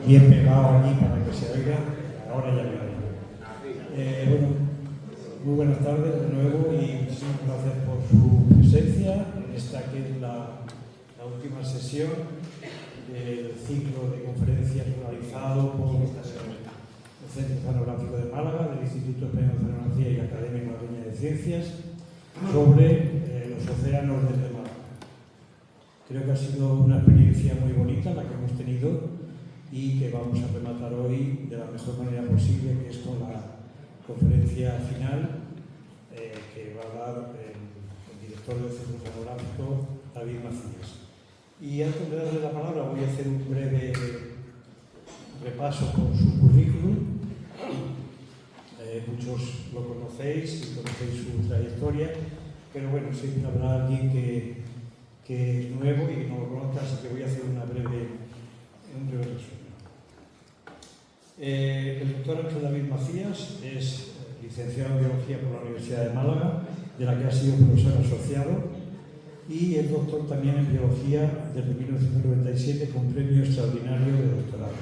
bien pegado aquí para que se oiga. Ahora ya me oigo. Bueno, muy buenas tardes de nuevo y muchísimas gracias por su presencia en esta que es la última sesión del ciclo de conferencias realizado por el Centro Oceanográfico de Málaga, del Instituto Español de Oceanografía y la Academia Malagueña de Ciencias sobre los océanos desde Málaga. Creo que ha sido una experiencia muy bonita la que hemos tenido y que vamos a rematar hoy de la mejor manera posible, que es con la conferencia final que va a dar el director del Centro Oceanográfico, David Macías. Y antes de darle la palabra voy a hacer un breve repaso por su currículum. Muchos lo conocéis y conocéis su trayectoria, pero bueno, siempre habrá alguien que es nuevo y que no lo conozca, así que voy a hacer un breve resumen. El doctor Ángel David Macías es licenciado en Biología por la Universidad de Málaga, de la que ha sido profesor asociado, y es doctor también en Biología desde 1997 con premio extraordinario de doctorado.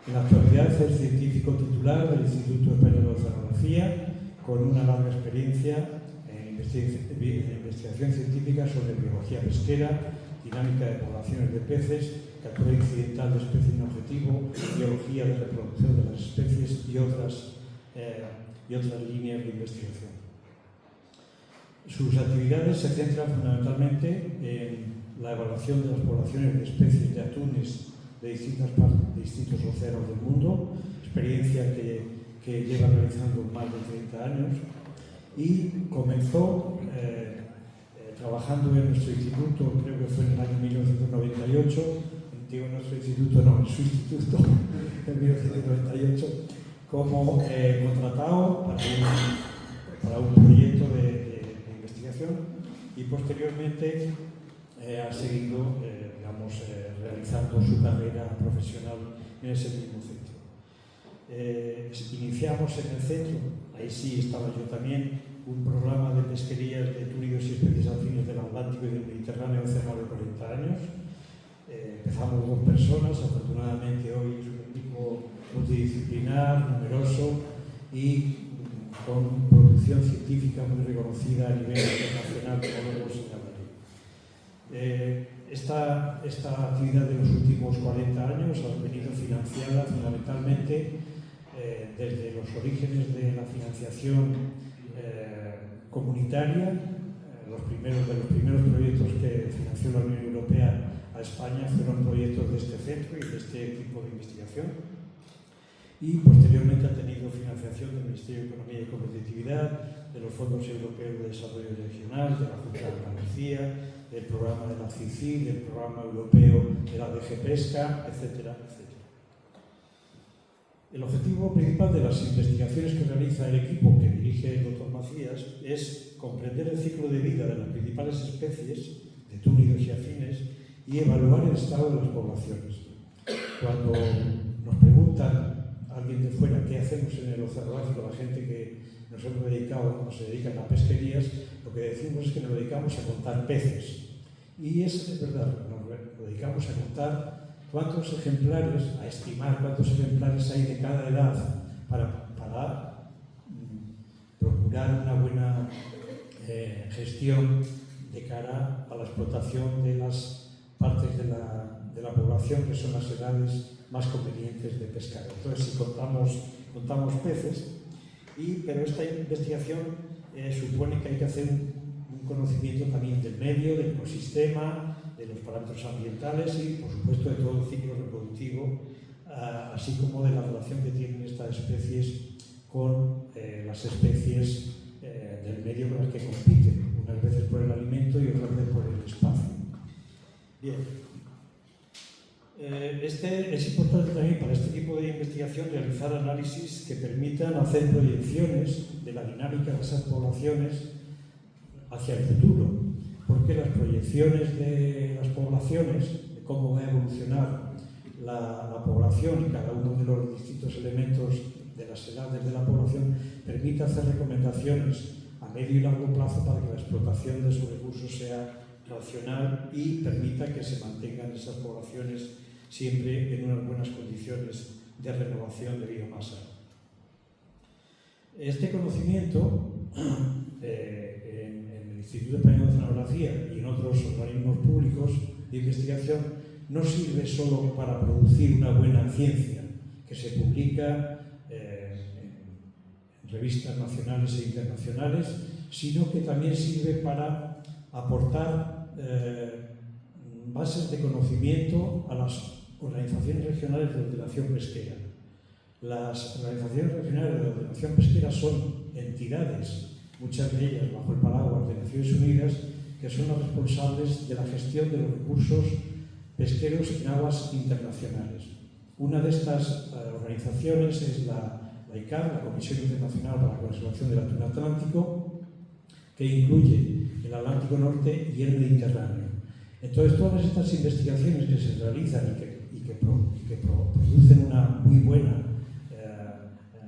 En la actualidad es científico titular del Instituto Español de Oceanografía, con una larga experiencia en investigación científica sobre biología pesquera, dinámica de poblaciones de peces, captura incidental de especies en objetivo, biología de reproducción de las especies y otras líneas de investigación. Sus actividades se centran fundamentalmente en la evaluación de las poblaciones de especies de atunes de distintos océanos del mundo, experiencia que lleva realizando más de 30 años, y comenzó trabajando en nuestro instituto, creo que fue en el año 1998, digo nuestro instituto, no, en su instituto, en 1998, como contratado para un proyecto de investigación, y posteriormente ha seguido realizando su carrera profesional en ese mismo centro. Iniciamos en el centro, ahí sí estaba yo también, un programa de pesquería de túnidos y especies afines del Atlántico y del Mediterráneo hace más de 40 años. Empezamos 2 personas, afortunadamente hoy es un equipo multidisciplinar, numeroso y con producción científica muy reconocida a nivel internacional, como luego señalaré. Esta actividad de los últimos 40 años ha venido financiada fundamentalmente desde los orígenes de la financiación comunitaria. Los primeros proyectos que financió la Unión Europea a España fueron proyectos de este centro y de este tipo de investigación, y posteriormente ha tenido financiación del Ministerio de Economía y Competitividad, de los Fondos Europeos de Desarrollo Regional, de la Junta de Andalucía, del programa de la CICI, del programa europeo de la DG Pesca, etcétera, etcétera. El objetivo principal de las investigaciones que realiza el equipo que dirige el doctor Macías es comprender el ciclo de vida de las principales especies de túnidos y afines y evaluar el estado de las poblaciones. Cuando nos preguntan a alguien de fuera qué hacemos en el oceanográfico, la gente que nos se dedican a pesquerías, lo que decimos es que nos dedicamos a contar peces. Y es verdad, nos dedicamos a contar cuántos ejemplares, a estimar cuántos ejemplares hay de cada edad para procurar una buena gestión de cara a la explotación de las partes de la población que son las edades más convenientes de pescar. Entonces, si contamos peces, pero esta investigación supone que hay que hacer un conocimiento también del medio, del ecosistema, de los parámetros ambientales y, por supuesto, de todo el ciclo reproductivo, así como de la relación que tienen estas especies con las especies del medio con las que compiten, unas veces por el alimento y otras veces por el espacio. Bien. Es importante también para este tipo de investigación realizar análisis que permitan hacer proyecciones de la dinámica de esas poblaciones hacia el futuro, porque las proyecciones de las poblaciones, de cómo va a evolucionar la población y cada uno de los distintos elementos de las edades de la población, permite hacer recomendaciones a medio y largo plazo para que la explotación de sus recursos sea racional y permita que se mantengan esas poblaciones siempre en unas buenas condiciones de renovación de biomasa. Este conocimiento en el Instituto Español de Oceanografía y en otros organismos públicos de investigación no sirve solo para producir una buena ciencia que se publica en revistas nacionales e internacionales, sino que también sirve para aportar bases de conocimiento a las organizaciones regionales de ordenación pesquera. Las organizaciones regionales de ordenación pesquera son entidades, muchas de ellas bajo el paraguas de Naciones Unidas, que son las responsables de la gestión de los recursos pesqueros en aguas internacionales. Una de estas organizaciones es la ICAT, la Comisión Internacional para la Conservación del Atún Atlántico, que incluye el Atlántico Norte y el Mediterráneo. Entonces, todas estas investigaciones que se realizan y que producen una muy buena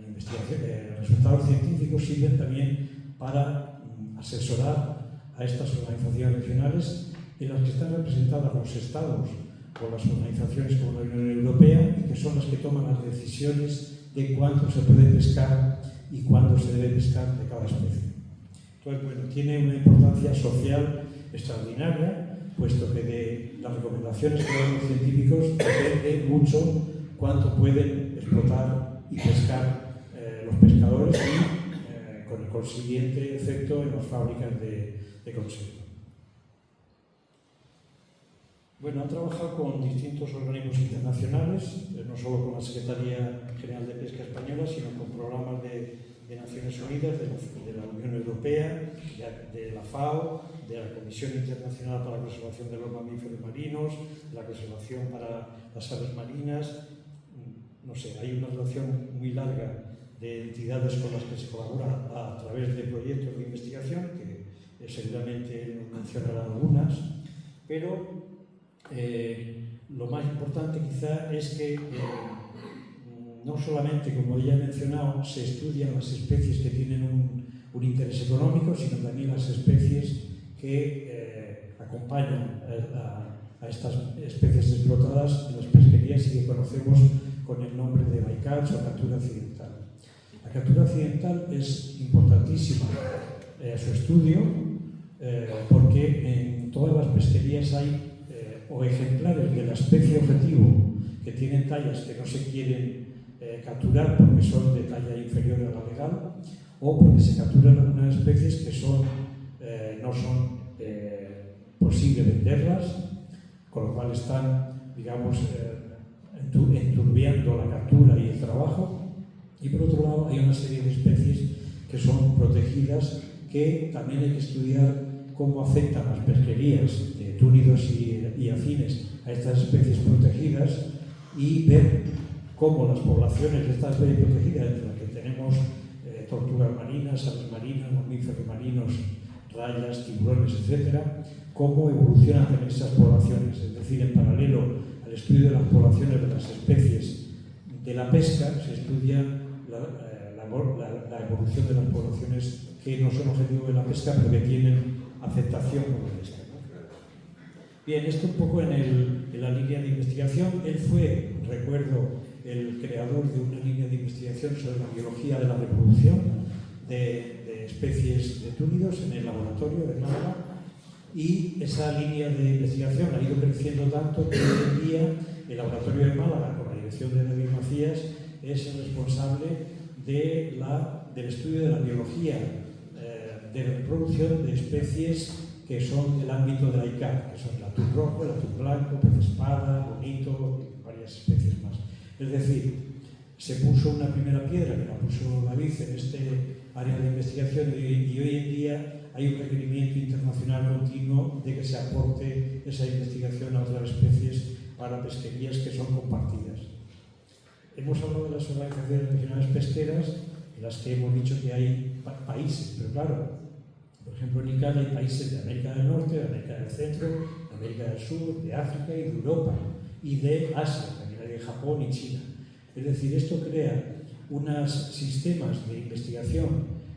investigación, resultados científicos, sirven también para asesorar a estas organizaciones regionales en las que están representadas los estados o las organizaciones como la Unión Europea, y que son las que toman las decisiones de cuánto se puede pescar y cuándo se debe pescar de cada especie. Entonces, bueno, tiene una importancia social extraordinaria, puesto que de las recomendaciones que dan los científicos depende mucho cuánto pueden explotar y pescar los pescadores y con el consiguiente efecto en las fábricas de conserva. Bueno, han trabajado con distintos organismos internacionales, no solo con la Secretaría General de Pesca Española, sino con programas de Naciones Unidas, de la Unión Europea, de la FAO, de la Comisión Internacional para la Conservación de los Mamíferos Marinos, de la Conservación para las Aves Marinas. No sé, hay una relación muy larga de entidades con las que se colabora a través de proyectos de investigación, que seguramente nos mencionarán algunas, pero lo más importante quizá es que no solamente, como ya he mencionado, se estudian las especies que tienen un interés económico, sino también las especies que acompañan a estas especies explotadas en las pesquerías y que conocemos con el nombre de bycatch o captura accidental. La captura accidental es importantísima su estudio porque en todas las pesquerías hay o ejemplares de la especie objetivo que tienen tallas que no se quieren capturar porque son de talla inferior a la legal, o porque se capturan algunas especies que no son posible venderlas, con lo cual están, digamos, enturbiando la captura y el trabajo. Y por otro lado hay una serie de especies que son protegidas, que también hay que estudiar cómo afectan las pesquerías de túnidos y afines a estas especies protegidas, y ver cómo las poblaciones de estas especies protegidas, entre las que tenemos tortugas marinas, aves marinas, mamíferos marinos, rayas, tiburones, etcétera, cómo evolucionan también esas poblaciones. Es decir, en paralelo al estudio de las poblaciones de las especies de la pesca, se estudia la evolución de las poblaciones que no son objetivo de la pesca, pero que tienen aceptación como pesca, ¿no? Bien, esto un poco en la línea de investigación. Él fue, recuerdo, el creador de una línea de investigación sobre la biología de la reproducción de especies de túnidos en el laboratorio de Málaga, y esa línea de investigación ha ido creciendo tanto que hoy en día el laboratorio de Málaga, con la dirección de David Macías, es el responsable del estudio de la biología de reproducción de especies que son del ámbito de la ICAT, que son el atún rojo, el atún blanco, pez espada, bonito y varias especies más. Es decir, se puso una primera piedra, que la puso David en este área de investigación, y hoy en día hay un requerimiento internacional continuo de que se aporte esa investigación a otras especies para pesquerías que son compartidas. Hemos hablado de las organizaciones regionales pesqueras, en las que hemos dicho que hay países, pero claro, por ejemplo en ICAT hay países de América del Norte, de América del Centro, de América del Sur, de África y de Europa, y de Asia, también hay de Japón y China. Es decir, esto crea unos sistemas de investigación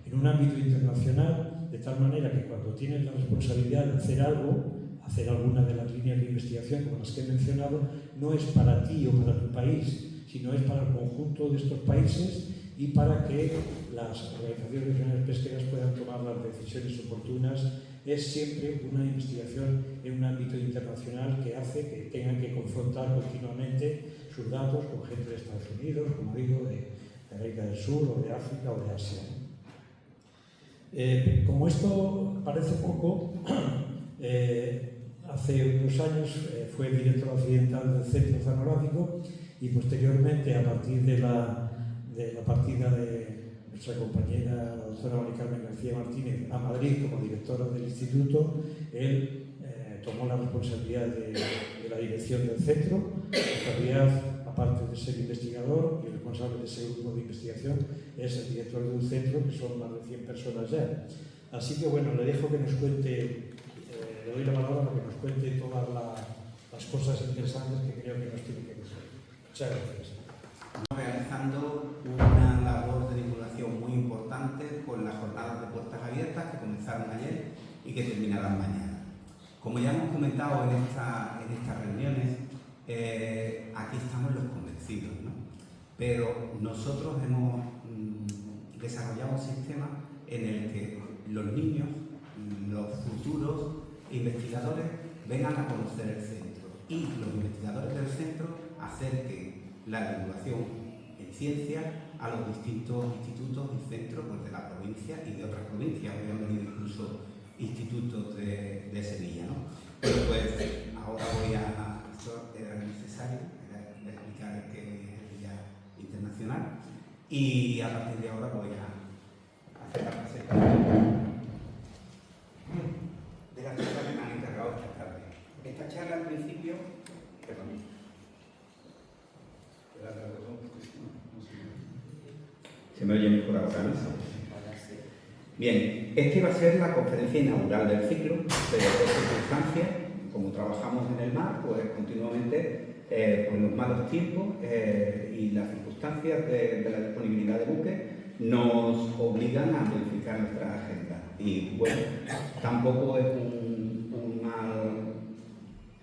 en un ámbito internacional, de tal manera que cuando tienes la responsabilidad de hacer algo, hacer alguna de las líneas de investigación como las que he mencionado, no es para ti o para tu país, sino es para el conjunto de estos países y para que las organizaciones regionales pesqueras puedan tomar las decisiones oportunas. Es siempre una investigación en un ámbito internacional que hace que tengan que confrontar continuamente sus datos con gente de Estados Unidos, como digo, de América del Sur o de África o de Asia. Como esto parece poco, hace unos años fue director accidental del Centro Oceanográfico y posteriormente, a partir de la partida de nuestra compañera, la doctora María Carmen García Martínez, a Madrid como directora del instituto, él tomó la responsabilidad de la dirección del centro. En realidad, aparte de ser investigador y responsable de ese grupo de investigación, es el director de un centro que son más de 100 personas ya. Así que bueno, le dejo que nos cuente, le doy la palabra para que nos cuente todas las cosas interesantes que creo que nos tiene que decir. Muchas gracias. Estamos realizando una labor de divulgación muy importante con las jornadas de puertas abiertas que comenzaron ayer y que terminarán mañana. Como ya hemos comentado en estas reuniones, aquí estamos los convencidos, ¿no? Pero nosotros hemos desarrollado un sistema en el que los niños, los futuros investigadores, vengan a conocer el centro y los investigadores del centro acerquen la divulgación en ciencia a los distintos institutos y centros pues, de la provincia y de otras provincias. Hoy han venido incluso institutos de Sevilla, ¿no? Pero pues ahora esto era necesario, era explicar que hoy es el Día Internacional y a partir de ahora voy a hacer la presentación de la charla que me han encargado esta tarde. Esta charla al principio, perdón. ¿Se me oye mejor ahora, no? Bien, esta iba a ser la conferencia inaugural del ciclo, pero por circunstancias, como trabajamos en el mar, pues continuamente pues los malos tiempos y las circunstancias de la disponibilidad de buques nos obligan a modificar nuestra agenda. Y bueno, tampoco es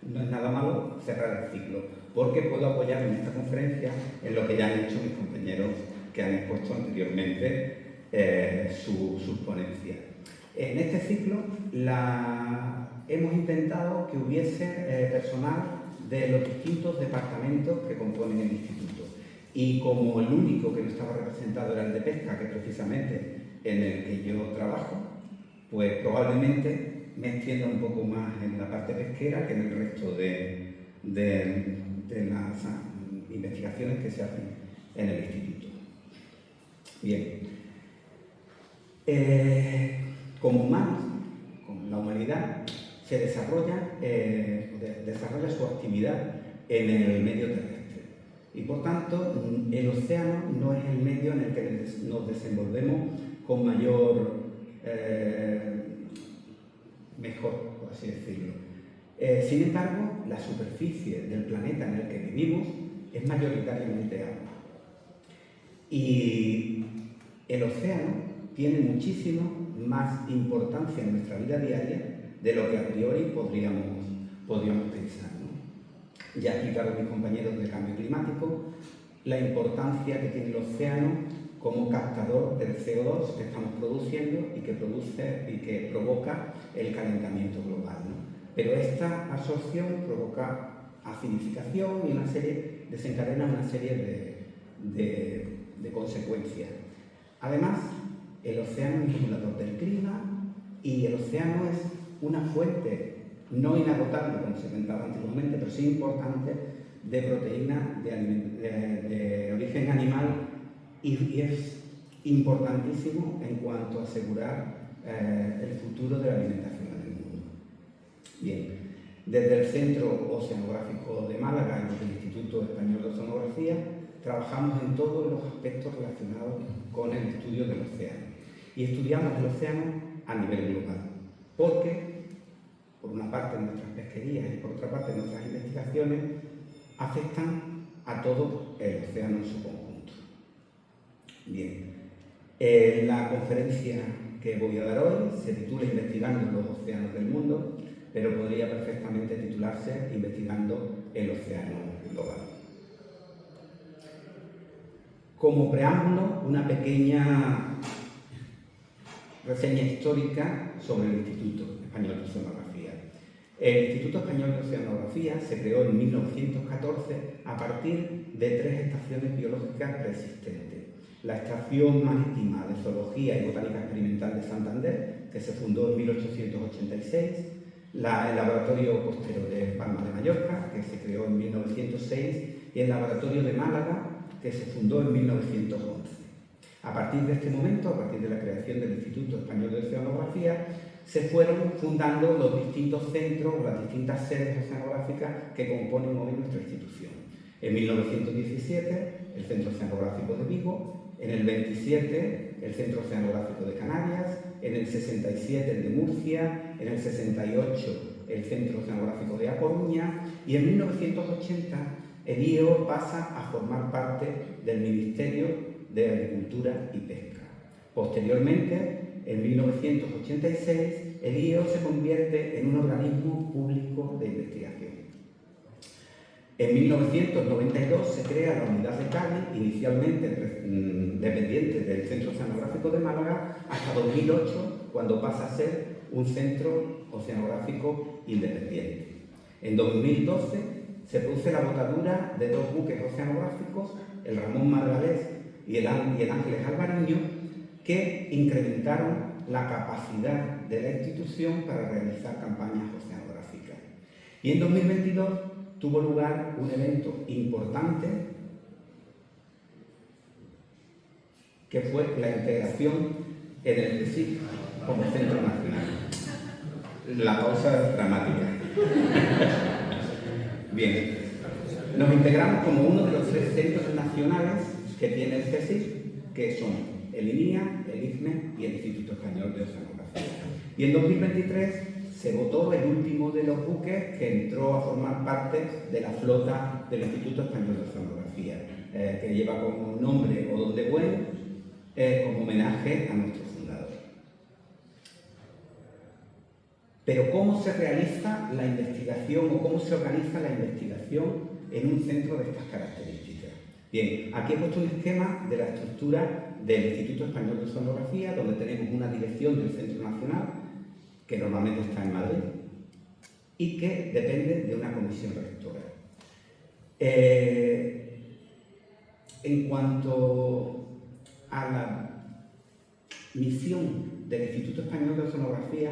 no es nada malo cerrar el ciclo, porque puedo apoyar en esta conferencia en lo que ya han hecho mis compañeros que han expuesto anteriormente sus ponencias. En este ciclo hemos intentado que hubiese personal de los distintos departamentos que componen el instituto. Y como el único que no estaba representado era el de pesca, que es precisamente en el que yo trabajo, pues probablemente me extienda un poco más en la parte pesquera que en el resto de las investigaciones que se hacen en el instituto. Bien. Como humanos, como la humanidad, se desarrolla su actividad en el medio terrestre. Y por tanto, el océano no es el medio en el que nos desenvolvemos con mayor, mejor, por así decirlo. Sin embargo, la superficie del planeta en el que vivimos es mayoritariamente agua. Y el océano tiene muchísimo más importancia en nuestra vida diaria de lo que a priori podríamos pensar, ¿no? Ya explicaron mis compañeros del cambio climático la importancia que tiene el océano como captador del CO2 que estamos produciendo y que provoca el calentamiento global, ¿no? Pero esta absorción provoca acidificación y desencadena una serie de consecuencias. Además, el océano es regulador del clima y el océano es una fuente no inagotable, como se comentaba antiguamente, pero sí importante, de proteína de origen animal y es importantísimo en cuanto a asegurar el futuro de la alimentación en el mundo. Bien, desde el Centro Oceanográfico de Málaga y desde el Instituto Español de Oceanografía trabajamos en todos los aspectos relacionados con el estudio del océano y estudiamos el océano a nivel global, porque por una parte nuestras pesquerías y por otra parte nuestras investigaciones afectan a todo el océano en su conjunto. Bien, la conferencia que voy a dar hoy se titula Investigando los océanos del mundo. pero podría perfectamente titularse Investigando el océano global. Como preámbulo, una pequeña reseña histórica sobre el Instituto Español de Oceanografía. El Instituto Español de Oceanografía se creó en 1914 a partir de 3 estaciones biológicas preexistentes. La Estación Marítima de Zoología y Botánica Experimental de Santander, que se fundó en 1886, el Laboratorio Costero de Palma de Mallorca, que se creó en 1906, y el Laboratorio de Málaga, que se fundó en 1911. A partir de este momento, a partir de la creación del Instituto Español de Oceanografía, se fueron fundando los distintos centros, las distintas sedes oceanográficas que componen hoy nuestra institución. En 1917, el Centro Oceanográfico de Vigo; en el 27, el Centro Oceanográfico de Canarias; en el 67, el de Murcia; en el 68, el Centro Oceanográfico de A Coruña; y en 1980, el IEO pasa a formar parte del Ministerio de Agricultura y Pesca. Posteriormente, en 1986, el IEO se convierte en un organismo público de investigación. En 1992 se crea la Unidad de Cádiz, inicialmente dependiente del Centro Oceanográfico de Málaga, hasta 2008, cuando pasa a ser un centro oceanográfico independiente. En 2012 se produce la botadura de 2 buques oceanográficos, el Ramón Margalés y el Ángeles Alvariño, que incrementaron la capacidad de la institución para realizar campañas oceanográficas. Y en 2022 tuvo lugar un evento importante, que fue la integración en el CSIC como centro nacional. La pausa dramática. Bien, nos integramos como uno de los 3 centros nacionales que tiene el CSIC, que son el INIA, el ICME y el Instituto Español de Oceanografía. Y en 2023 se votó el último de los buques que entró a formar parte de la flota del Instituto Español de Oceanografía, que lleva como nombre O Donde Buen, como homenaje a nuestro fundador. Pero ¿cómo se realiza la investigación o cómo se organiza la investigación en un centro de estas características? Bien, aquí he puesto un esquema de la estructura del Instituto Español de Oceanografía, donde tenemos una dirección del Centro Nacional, que normalmente está en Madrid, y que depende de una comisión rectora. En cuanto a la misión del Instituto Español de Oceanografía,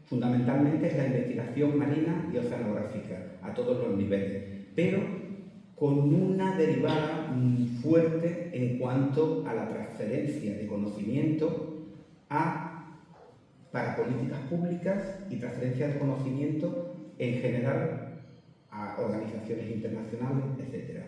fundamentalmente es la investigación marina y oceanográfica a todos los niveles, pero con una derivada fuerte en cuanto a la transferencia de conocimiento para políticas públicas y transferencia de conocimiento en general a organizaciones internacionales, etc.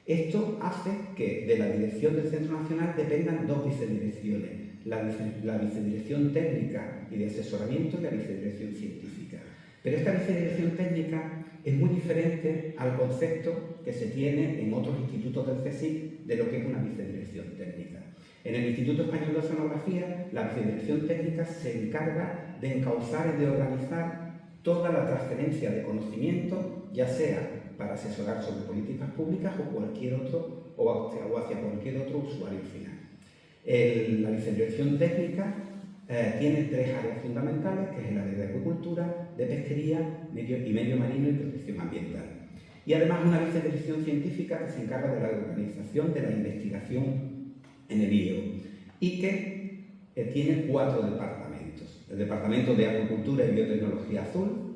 Esto hace que de la dirección del Centro Nacional dependan 2 vicedirecciones, la vicedirección técnica y de asesoramiento y la vicedirección científica. Pero esta vicedirección técnica es muy diferente al concepto que se tiene en otros institutos del CSIC de lo que es una vicedirección técnica. En el Instituto Español de Oceanografía, la vicedirección técnica se encarga de encauzar y de organizar toda la transferencia de conocimiento, ya sea para asesorar sobre políticas públicas o cualquier otro, o hacia cualquier otro usuario final. La vicedirección técnica tiene 3 áreas fundamentales, que es el área de agricultura, de pesquería, medio marino y protección ambiental. Y además una vicedirección científica que se encarga de la organización de la investigación en el IEO y que tiene 4 departamentos. El Departamento de Agricultura y Biotecnología Azul,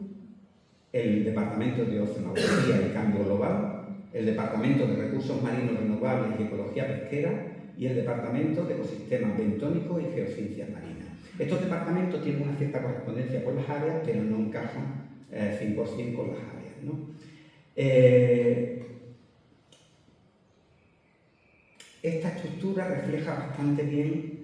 el Departamento de Oceanografía y Cambio Global, el Departamento de Recursos Marinos Renovables y Ecología Pesquera y el Departamento de Ecosistemas Bentónicos y Geociencias Marinas. Estos departamentos tienen una cierta correspondencia con las áreas, pero no encajan 100% con las áreas, ¿no? Esta estructura refleja bastante bien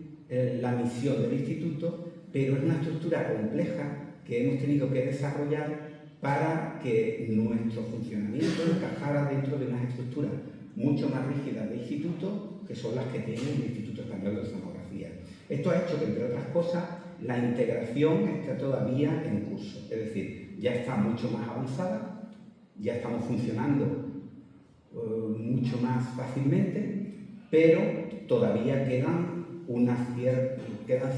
la misión del instituto, pero es una estructura compleja que hemos tenido que desarrollar para que nuestro funcionamiento encajara dentro de unas estructuras mucho más rígidas de instituto, que son las que tiene el Instituto Español de Oceanografía. Esto ha hecho que, entre otras cosas, la integración está todavía en curso, es decir, ya está mucho más avanzada, ya estamos funcionando mucho más fácilmente, pero todavía quedan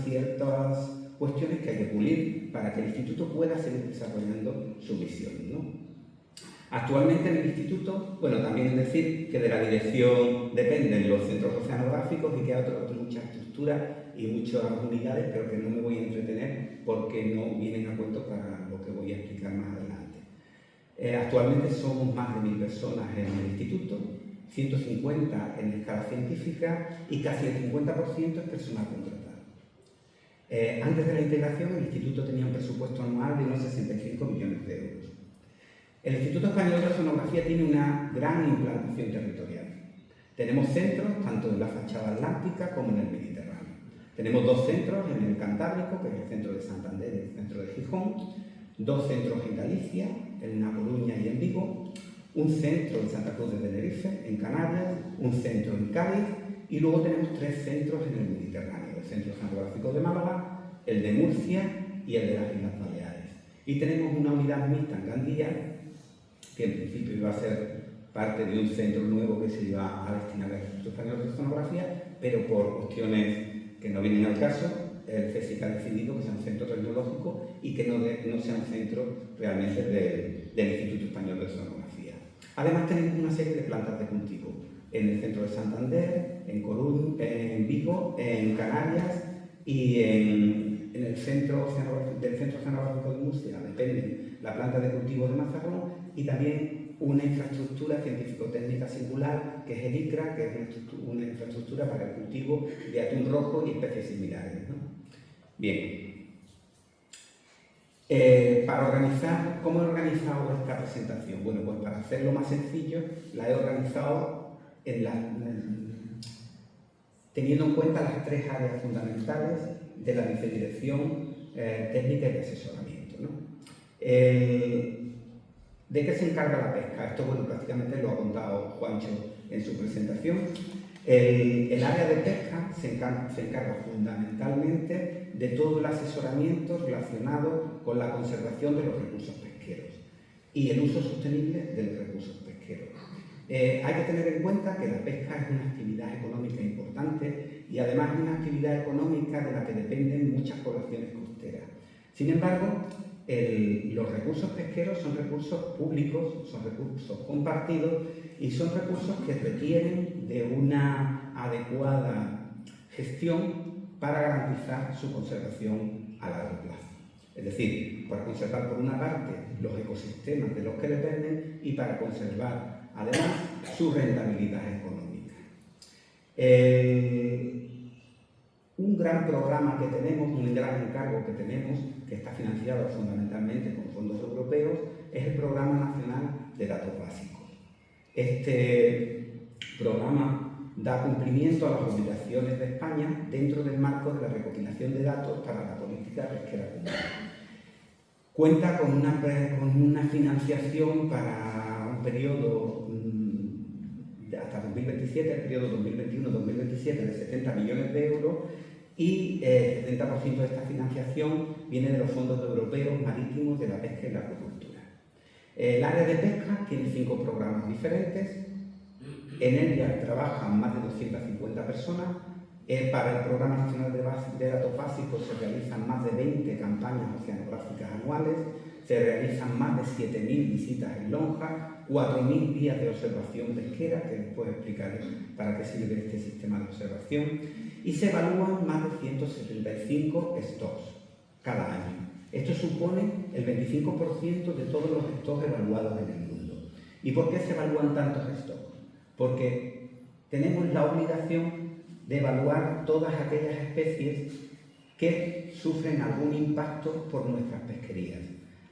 ciertas cuestiones que hay que pulir para que el instituto pueda seguir desarrollando su misión, ¿no? Actualmente en el instituto, bueno, también es decir que de la dirección dependen los centros oceanográficos y que hay muchas estructuras y muchas unidades, pero que no me voy a entretener porque no vienen a cuento para lo que voy a explicar más adelante. Actualmente somos más de 1000 personas en el instituto, 150 en escala científica y casi el 50% es personal contratado. Antes de la integración, el instituto tenía un presupuesto anual de unos 65 millones de euros. El Instituto Español de Oceanografía tiene una gran implantación territorial. Tenemos centros tanto en la fachada atlántica como en el Mediterráneo. Tenemos 2 centros en el Cantábrico, que es el centro de Santander y el centro de Gijón, 2 centros en Galicia, en La Coruña y en Vigo, un centro en Santa Cruz de Tenerife, en Canarias, un centro en Cádiz y luego tenemos 3 centros en el Mediterráneo, el Centro Oceanográfico de Málaga, el de Murcia y el de las Islas Baleares. Y tenemos una unidad mixta en Gandía, que en principio iba a ser parte de un centro nuevo que se iba a destinar al Instituto Español de Oceanografía, pero por cuestiones que no vienen al caso, el CSIC ha decidido que sea un centro tecnológico y que no sea un centro realmente del Instituto Español de Oceanografía. Además tenemos una serie de plantas de cultivo en el centro de Santander, en Coruña, en Vigo, en Canarias y en el centro oceanográfico de Murcia depende la planta de cultivo de Mazarrón y también una infraestructura científico-técnica singular que es el ICRA, que es una infraestructura para el cultivo de atún rojo y especies similares, ¿no? Bien. Para organizar, ¿cómo he organizado esta presentación? Bueno, pues para hacerlo más sencillo, la he organizado teniendo en cuenta las 3 áreas fundamentales de la vicedirección técnica y de asesoramiento, ¿no? ¿De qué se encarga la pesca? Esto, bueno, prácticamente lo ha contado Juancho en su presentación. El área de pesca se encarga fundamentalmente de todo el asesoramiento relacionado con la conservación de los recursos pesqueros y el uso sostenible de los recursos pesqueros. Hay que tener en cuenta que la pesca es una actividad económica importante y además es una actividad económica de la que dependen muchas poblaciones costeras. Sin embargo, los recursos pesqueros son recursos públicos, son recursos compartidos y son recursos que requieren de una adecuada gestión para garantizar su conservación a largo plazo. Es decir, para conservar por una parte los ecosistemas de los que dependen y para conservar además su rentabilidad económica. Un gran programa que tenemos, un gran encargo que tenemos, que está financiado fundamentalmente con fondos europeos, es el Programa Nacional de Datos Básicos. Este programa da cumplimiento a las obligaciones de España dentro del marco de la recopilación de datos para la política pesquera común. Cuenta con una financiación para un periodo hasta 2027, el periodo 2021-2027 de 70 millones de euros y el 70% de esta financiación viene de los fondos europeos marítimos de la pesca y la acuicultura. El área de pesca tiene 5 programas diferentes, en ella trabajan más de 250 personas. Para el Programa Nacional de Datos Básicos se realizan más de 20 campañas oceanográficas anuales, se realizan más de 7.000 visitas en lonja, 4.000 días de observación pesquera, que después explicaré para qué sirve este sistema de observación, y se evalúan más de 175 stocks cada año. Esto supone el 25% de todos los stocks evaluados en el mundo. ¿Y por qué se evalúan tantos stocks? Porque tenemos la obligación de evaluar todas aquellas especies que sufren algún impacto por nuestras pesquerías.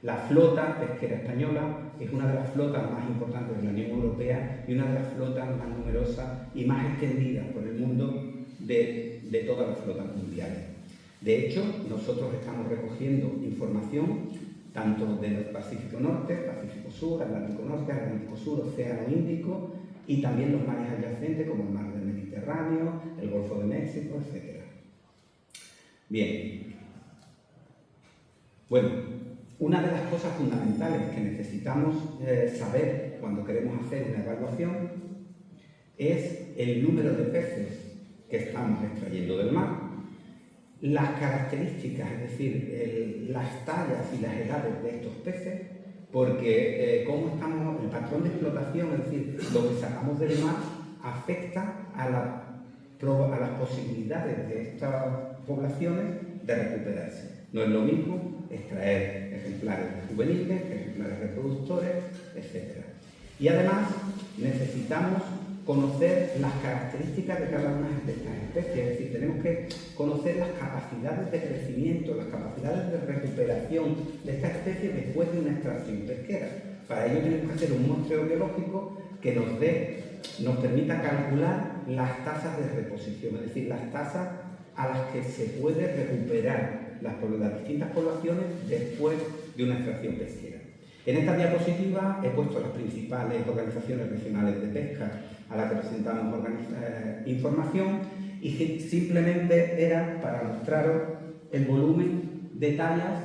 La flota pesquera española es una de las flotas más importantes de la Unión Europea y una de las flotas más numerosas y más extendidas por el mundo de todas las flotas mundiales. De hecho, nosotros estamos recogiendo información tanto del Pacífico Norte, Pacífico Sur, Atlántico Norte, Atlántico Sur, Océano Índico y también los mares adyacentes como el mar del Mediterráneo, el Golfo de México, etc. Bien, Bueno, una de las cosas fundamentales que necesitamos saber cuando queremos hacer una evaluación es el número de peces que estamos extrayendo del mar, las características, es decir, las tallas y las edades de estos peces, porque cómo estamos, el patrón de explotación, es decir, lo que sacamos del mar afecta a las posibilidades de estas poblaciones de recuperarse. No es lo mismo extraer ejemplares juveniles, ejemplares reproductores, etc. Y además necesitamos conocer las características de cada una de estas especies, es decir, tenemos que conocer las capacidades de crecimiento, las capacidades de recuperación de esta especie después de una extracción pesquera. Para ello tenemos que hacer un muestreo biológico que nos permita calcular las tasas de reposición, es decir, las tasas a las que se puede recuperar las distintas poblaciones después de una extracción pesquera. En esta diapositiva he puesto las principales organizaciones regionales de pesca a las que presentamos información y simplemente era para mostraros el volumen de tallas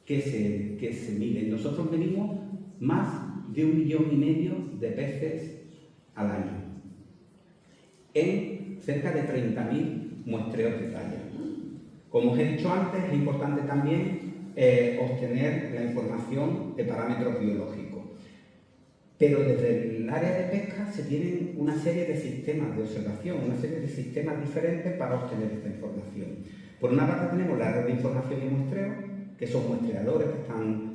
que se miden. Nosotros medimos más de 1,5 millones de peces al año en cerca de 30.000 muestreos de talla. Como os he dicho antes, es importante también obtener la información de parámetros biológicos. Pero desde el área de pesca se tienen una serie de sistemas de observación, una serie de sistemas diferentes para obtener esta información. Por una parte tenemos la red de información y muestreo, que son muestreadores,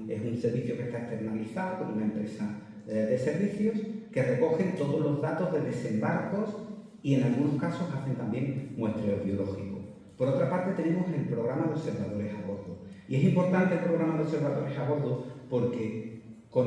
es un servicio que está externalizado por una empresa de servicios, que recogen todos los datos de desembarcos y en algunos casos hacen también muestreo biológico. Por otra parte tenemos el programa de observadores a bordo. Y es importante el programa de observadores a bordo porque con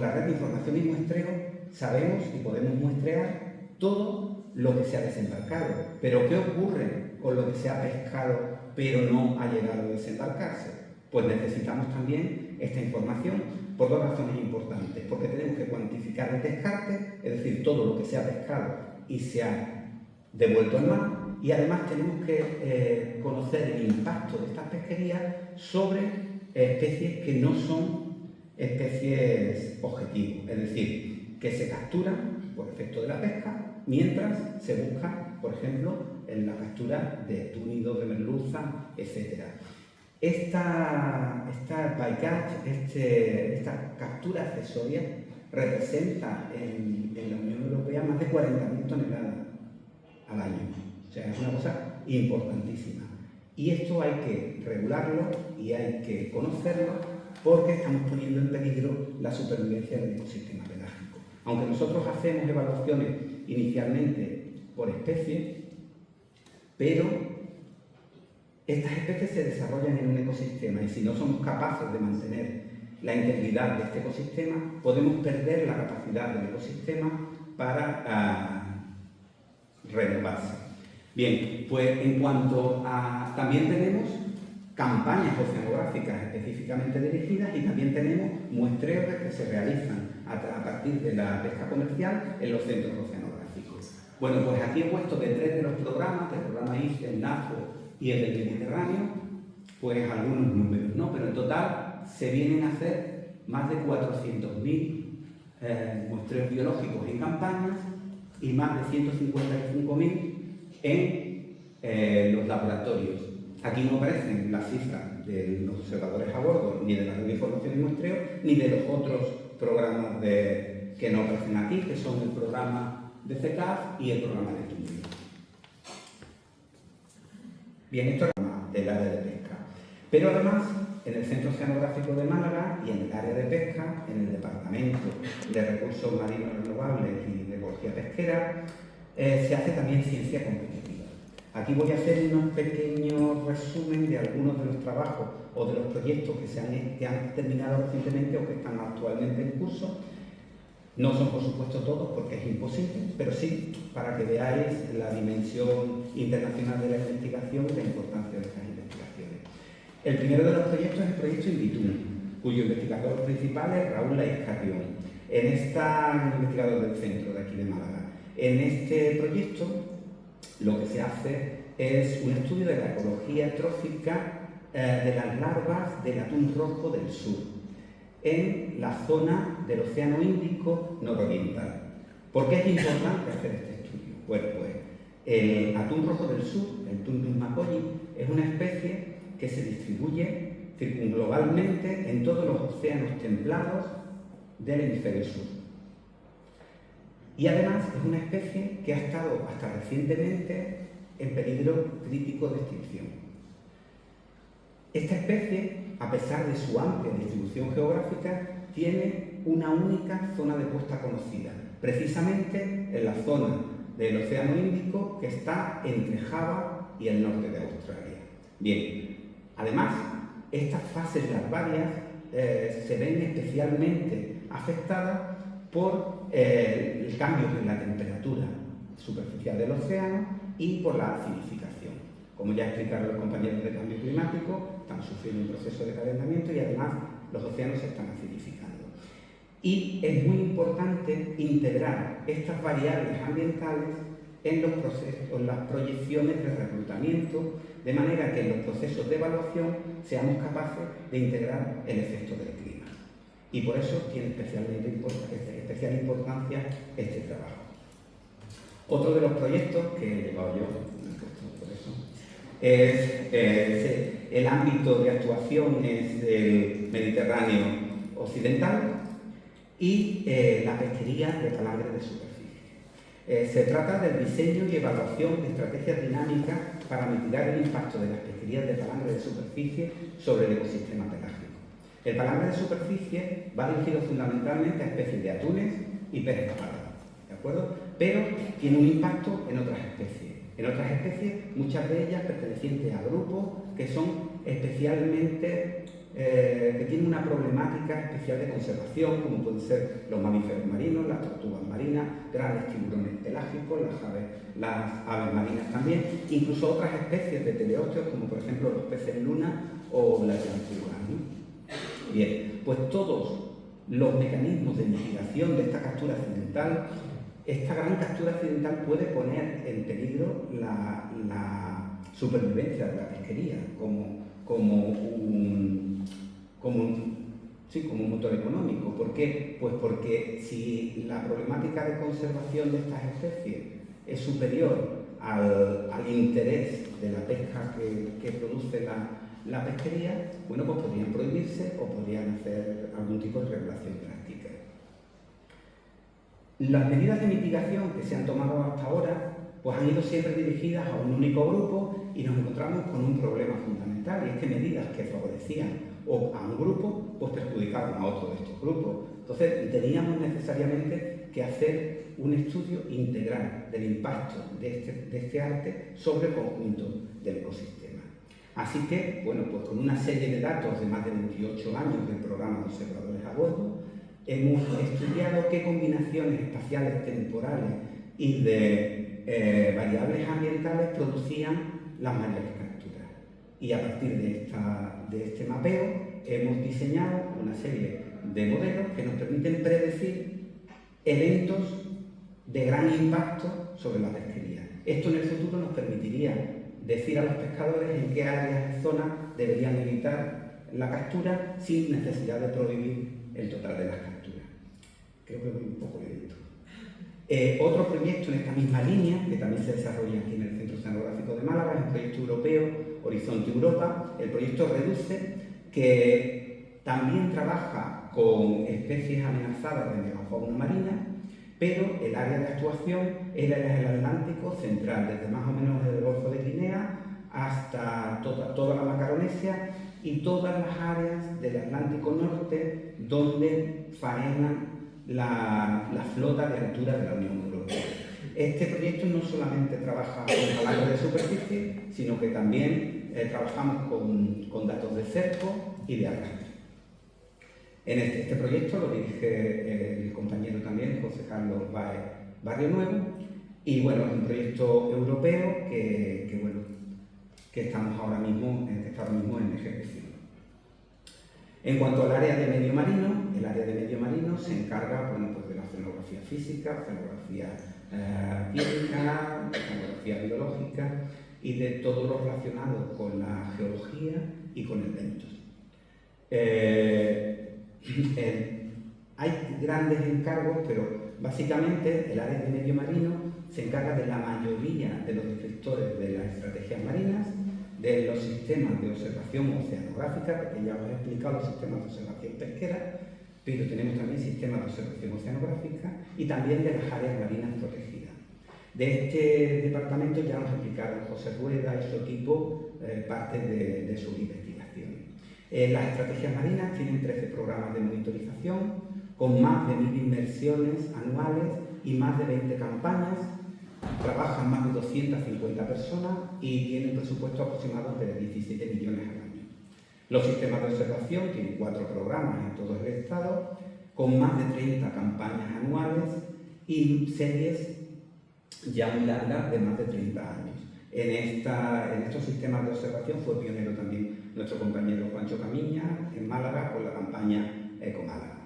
la red de información y muestreo sabemos y podemos muestrear todo lo que se ha desembarcado. Pero ¿qué ocurre con lo que se ha pescado pero no ha llegado a desembarcarse? Pues necesitamos también esta información por dos razones importantes. Porque tenemos que cuantificar el descarte, es decir, todo lo que se ha pescado y se ha devuelto al mar, y además tenemos que conocer el impacto de estas pesquerías sobre especies que no son especies objetivos, es decir, que se capturan por efecto de la pesca, mientras se busca, por ejemplo, en la captura de túnidos, de merluza, etc. Esta bycatch, esta captura accesoria, representa en la Unión Europea más de 40.000 toneladas al año. O sea, es una cosa importantísima. Y esto hay que regularlo y hay que conocerlo porque estamos poniendo en peligro la supervivencia del ecosistema pelágico. Aunque nosotros hacemos evaluaciones inicialmente por especie, pero estas especies se desarrollan en un ecosistema y si no somos capaces de mantener la integridad de este ecosistema, podemos perder la capacidad del ecosistema para renovarse. Bien, pues en cuanto a... también tenemos campañas oceanográficas específicamente dirigidas y también tenemos muestreos que se realizan a partir de la pesca comercial en los centros oceanográficos. Bueno, pues aquí he puesto de 3 de los programas, el programa ICE, el NAFO y el del Mediterráneo, pues algunos números, ¿no? Pero en total se vienen a hacer más de 400.000 muestreos biológicos en campañas y más de 155.000 en los laboratorios. Aquí no aparecen las cifras de los observadores a bordo, ni de la red de información y muestreo, ni de los otros programas que no aparecen aquí, que son el programa de CECAF y el programa de túnel. Bien, esto es el programa del área de pesca. Pero además, en el Centro Oceanográfico de Málaga y en el área de pesca, en el Departamento de Recursos Marinos Renovables y de Ecología Pesquera, se hace también ciencia competitiva. Aquí voy a hacer unos pequeños resumen de algunos de los trabajos o de los proyectos que han terminado recientemente o que están actualmente en curso. No son, por supuesto, todos porque es imposible, pero sí para que veáis la dimensión internacional de la investigación y la importancia de estas investigaciones. El primero de los proyectos es el proyecto Invitum, cuyo investigador principal es Raúl Laiz Carrión. Un investigador del centro de aquí de Málaga. En este proyecto lo que se hace es un estudio de la ecología trófica de las larvas del atún rojo del sur, en la zona del Océano Índico nororiental. ¿Por qué es importante hacer este estudio? Bueno, pues el atún rojo del sur, el Tundus macaulay, es una especie que se distribuye circunglobalmente en todos los océanos templados del hemisferio sur. Y además es una especie que ha estado hasta recientemente en peligro crítico de extinción. Esta especie, a pesar de su amplia distribución geográfica, tiene una única zona de puesta conocida, precisamente en la zona del Océano Índico que está entre Java y el norte de Australia. Bien, además, estas fases larvarias se ven especialmente afectadas por cambios en la temperatura superficial del océano y por la acidificación. Como ya explicaron los compañeros de cambio climático, están sufriendo un proceso de calentamiento y además los océanos se están acidificando. Y es muy importante integrar estas variables ambientales en los procesos, en las proyecciones de reclutamiento, de manera que en los procesos de evaluación seamos capaces de integrar el efecto del clima. Y por eso tiene especial importancia este trabajo. Otro de los proyectos que he llevado yo, por eso, es el ámbito de actuación es el Mediterráneo occidental y la pesquería de palangre de superficie. Se trata del diseño y evaluación de estrategias dinámicas para mitigar el impacto de las pesquerías de palangre de superficie sobre el ecosistema pelágico. El palangre de superficie va dirigido fundamentalmente a especies de atunes y peces espada, ¿de acuerdo? Pero tiene un impacto en otras especies. En otras especies, muchas de ellas pertenecientes a grupos que son especialmente, que tienen una problemática especial de conservación, como pueden ser los mamíferos marinos, las tortugas marinas, grandes tiburones pelágicos, las aves marinas también, incluso otras especies de teleósteos, como por ejemplo los peces luna o las llamadas, ¿no? Bien, pues todos los mecanismos de mitigación de esta captura accidental, esta gran captura accidental puede poner en peligro la supervivencia de la pesquería como un motor económico. ¿Por qué? Pues porque si la problemática de conservación de estas especies es superior al interés de la pesca que produce la pesquería, bueno, pues podrían prohibirse o podrían hacer algún tipo de regulación drástica. Las medidas de mitigación que se han tomado hasta ahora pues han ido siempre dirigidas a un único grupo y nos encontramos con un problema fundamental, y es que medidas que favorecían a un grupo pues perjudicaban a otro de estos grupos. Entonces teníamos necesariamente que hacer un estudio integral del impacto de este arte sobre el conjunto del ecosistema. Así que, bueno, pues con una serie de datos de más de 28 años del programa de observadores a bordo, hemos estudiado qué combinaciones espaciales temporales y de variables ambientales producían las mayores capturas. Y a partir de este mapeo hemos diseñado una serie de modelos que nos permiten predecir eventos de gran impacto sobre la pesquería. Esto en el futuro nos permitiría decir a los pescadores en qué áreas y zonas deberían evitar la captura sin necesidad de prohibir el total de las capturas. Creo que voy un poco lento. Otro proyecto en esta misma línea, que también se desarrolla aquí en el Centro Oceanográfico de Málaga, es un proyecto europeo, Horizonte Europa. El proyecto Reduce, que también trabaja con especies amenazadas de megafauna marina, pero el área de actuación es el Atlántico central, desde más o menos el Golfo de Guinea hasta toda la Macaronesia y todas las áreas del Atlántico Norte donde faenan la flota de altura de la Unión Europea. Este proyecto no solamente trabaja con palangre de superficie, sino que también trabajamos con datos de cerco y de arrastre. En este proyecto lo dirige el compañero también, José Carlos Barrio Nuevo, y bueno, es un proyecto europeo que estamos ahora mismo en ejecución. En cuanto al área de medio marino, el área de medio marino se encarga, bueno, pues de la oceanografía física, oceanografía química, oceanografía biológica y de todo lo relacionado con la geología y con eventos. Hay grandes encargos, pero básicamente el área de medio marino se encarga de la mayoría de los descriptores de las estrategias marinas, de los sistemas de observación oceanográfica, porque ya os he explicado los sistemas de observación pesquera, pero tenemos también sistemas de observación oceanográfica y también de las áreas marinas protegidas. De este departamento ya nos explicaron José Rueda y su equipo parte de sus investigaciones. Las estrategias marinas tienen 13 programas de monitorización, con más de 1000 inmersiones anuales y más de 20 campañas. Trabajan más de 250 personas y tienen un presupuesto aproximado de 17 millones al año. Los sistemas de observación tienen 4 programas en todo el estado, con más de 30 campañas anuales y series ya muy largas de más de 30 años. En estos sistemas de observación fue pionero también nuestro compañero Juancho Camiña en Málaga con la campaña Ecomálaga.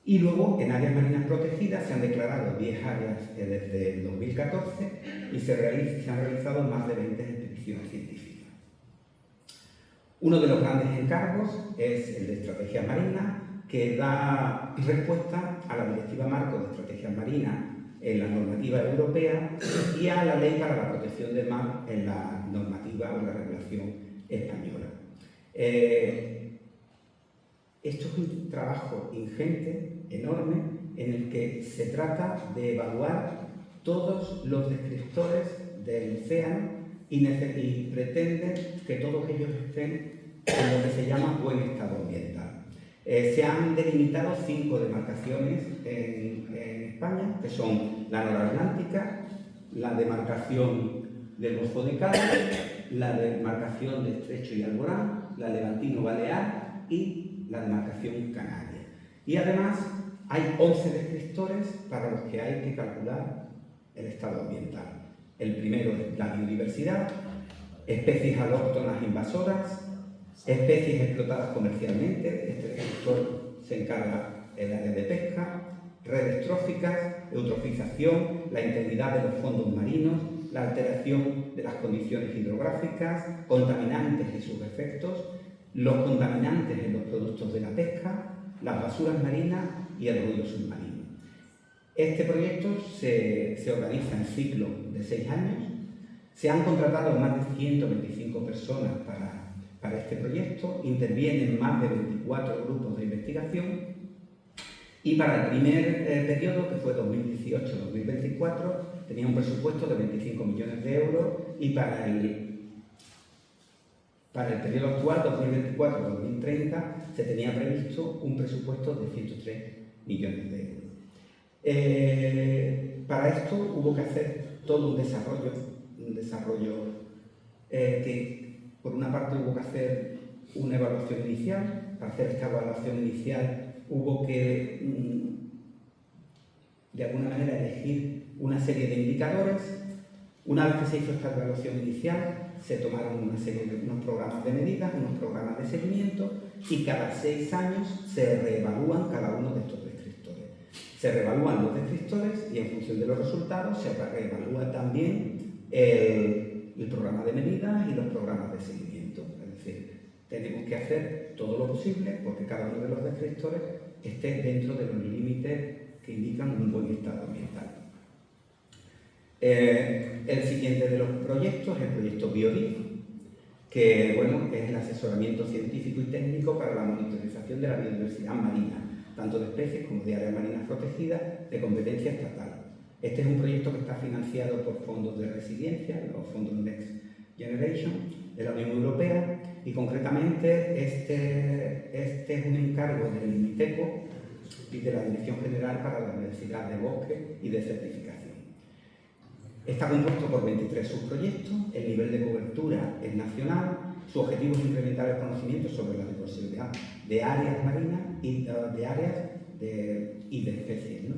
Y luego, en áreas marinas protegidas, se han declarado 10 áreas desde el 2014 y se han realizado más de 20 expediciones científicas. Uno de los grandes encargos es el de estrategias marinas, que da respuesta a la Directiva Marco de Estrategias Marinas en la normativa europea y a la Ley para la Protección del Mar en la normativa o la regulación española. Esto es un trabajo ingente, enorme, en el que se trata de evaluar todos los descriptores del océano y pretende que todos ellos estén en lo que se llama buen estado ambiental. Se han delimitado 5 demarcaciones en España, que son la noratlántica, la demarcación del Golfo de Cádiz, la demarcación de Estrecho y Alborán, la levantino-balear y la demarcación canaria. Y además hay 11 descriptores para los que hay que calcular el estado ambiental. El primero es la biodiversidad, especies alóctonas invasoras, especies explotadas comercialmente, este descriptor se encarga del área de pesca, redes tróficas, eutrofización, la integridad de los fondos marinos, la alteración de las condiciones hidrográficas, contaminantes y sus efectos, los contaminantes en los productos de la pesca, las basuras marinas y el ruido submarino. Este proyecto se organiza en ciclo de 6 años. Se han contratado más de 125 personas para este proyecto, intervienen más de 24 grupos de investigación y para el primer periodo, que fue 2018-2024, tenía un presupuesto de 25 millones de euros y para el periodo actual, 2024-2030, se tenía previsto un presupuesto de 103 millones de euros. Para esto hubo que hacer todo un desarrollo que, por una parte, hubo que hacer una evaluación inicial. Para hacer esta evaluación inicial hubo que, de alguna manera, elegir una serie de indicadores. Una vez que se hizo esta evaluación inicial, se tomaron una serie de unos programas de medidas, unos programas de seguimiento y cada 6 años se reevalúan cada uno de estos descriptores. Se reevalúan los descriptores y en función de los resultados se reevalúa también el programa de medidas y los programas de seguimiento. Es decir, tenemos que hacer todo lo posible porque cada uno de los descriptores esté dentro de los límites que indican un buen estado ambiental. El siguiente de los proyectos es el proyecto BioDIF, que bueno, es el asesoramiento científico y técnico para la monitorización de la biodiversidad marina, tanto de especies como de áreas marinas protegidas de competencia estatal. Este es un proyecto que está financiado por fondos de resiliencia, los fondos Next Generation de la Unión Europea, y concretamente este es un encargo del MITECO y de la Dirección General para la Diversidad de Bosques y de Certificación. Está compuesto por 23 subproyectos, el nivel de cobertura es nacional, su objetivo es incrementar el conocimiento sobre la diversidad de áreas marinas y de especies, ¿no?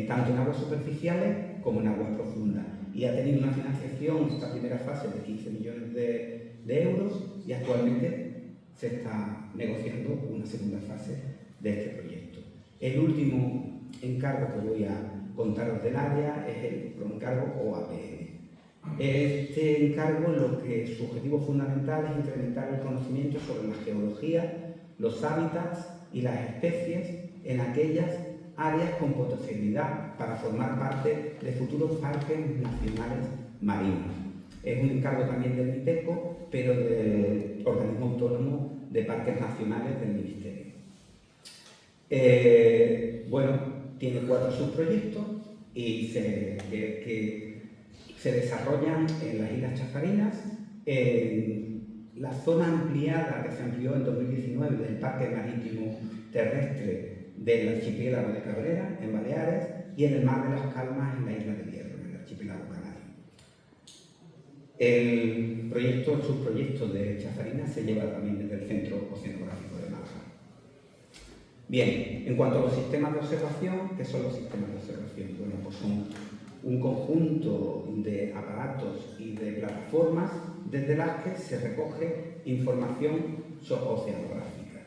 Tanto en aguas superficiales como en aguas profundas. Y ha tenido una financiación, esta primera fase, de 15 millones de euros y actualmente se está negociando una segunda fase de este proyecto. El último encargo que voy a contaros del área, es el encargo OAPM. Este encargo su objetivo fundamental es incrementar el conocimiento sobre la geología, los hábitats y las especies en aquellas áreas con potencialidad para formar parte de futuros parques nacionales marinos. Es un encargo también del MITECO, pero del organismo autónomo de parques nacionales del Ministerio. Bueno, tiene 4 subproyectos y que se desarrollan en las Islas Chafarinas, en la zona ampliada que se amplió en 2019 del Parque Marítimo Terrestre del archipiélago de Cabrera, en Baleares, y en el Mar de las Calmas, en la Isla de Hierro, en el archipiélago canario. El subproyecto de Chafarinas se lleva también desde el Centro Oceanográfico de Málaga. Bien, en cuanto a los sistemas de observación, ¿qué son los sistemas de observación? Bueno, pues son un conjunto de aparatos y de plataformas desde las que se recoge información oceanográfica.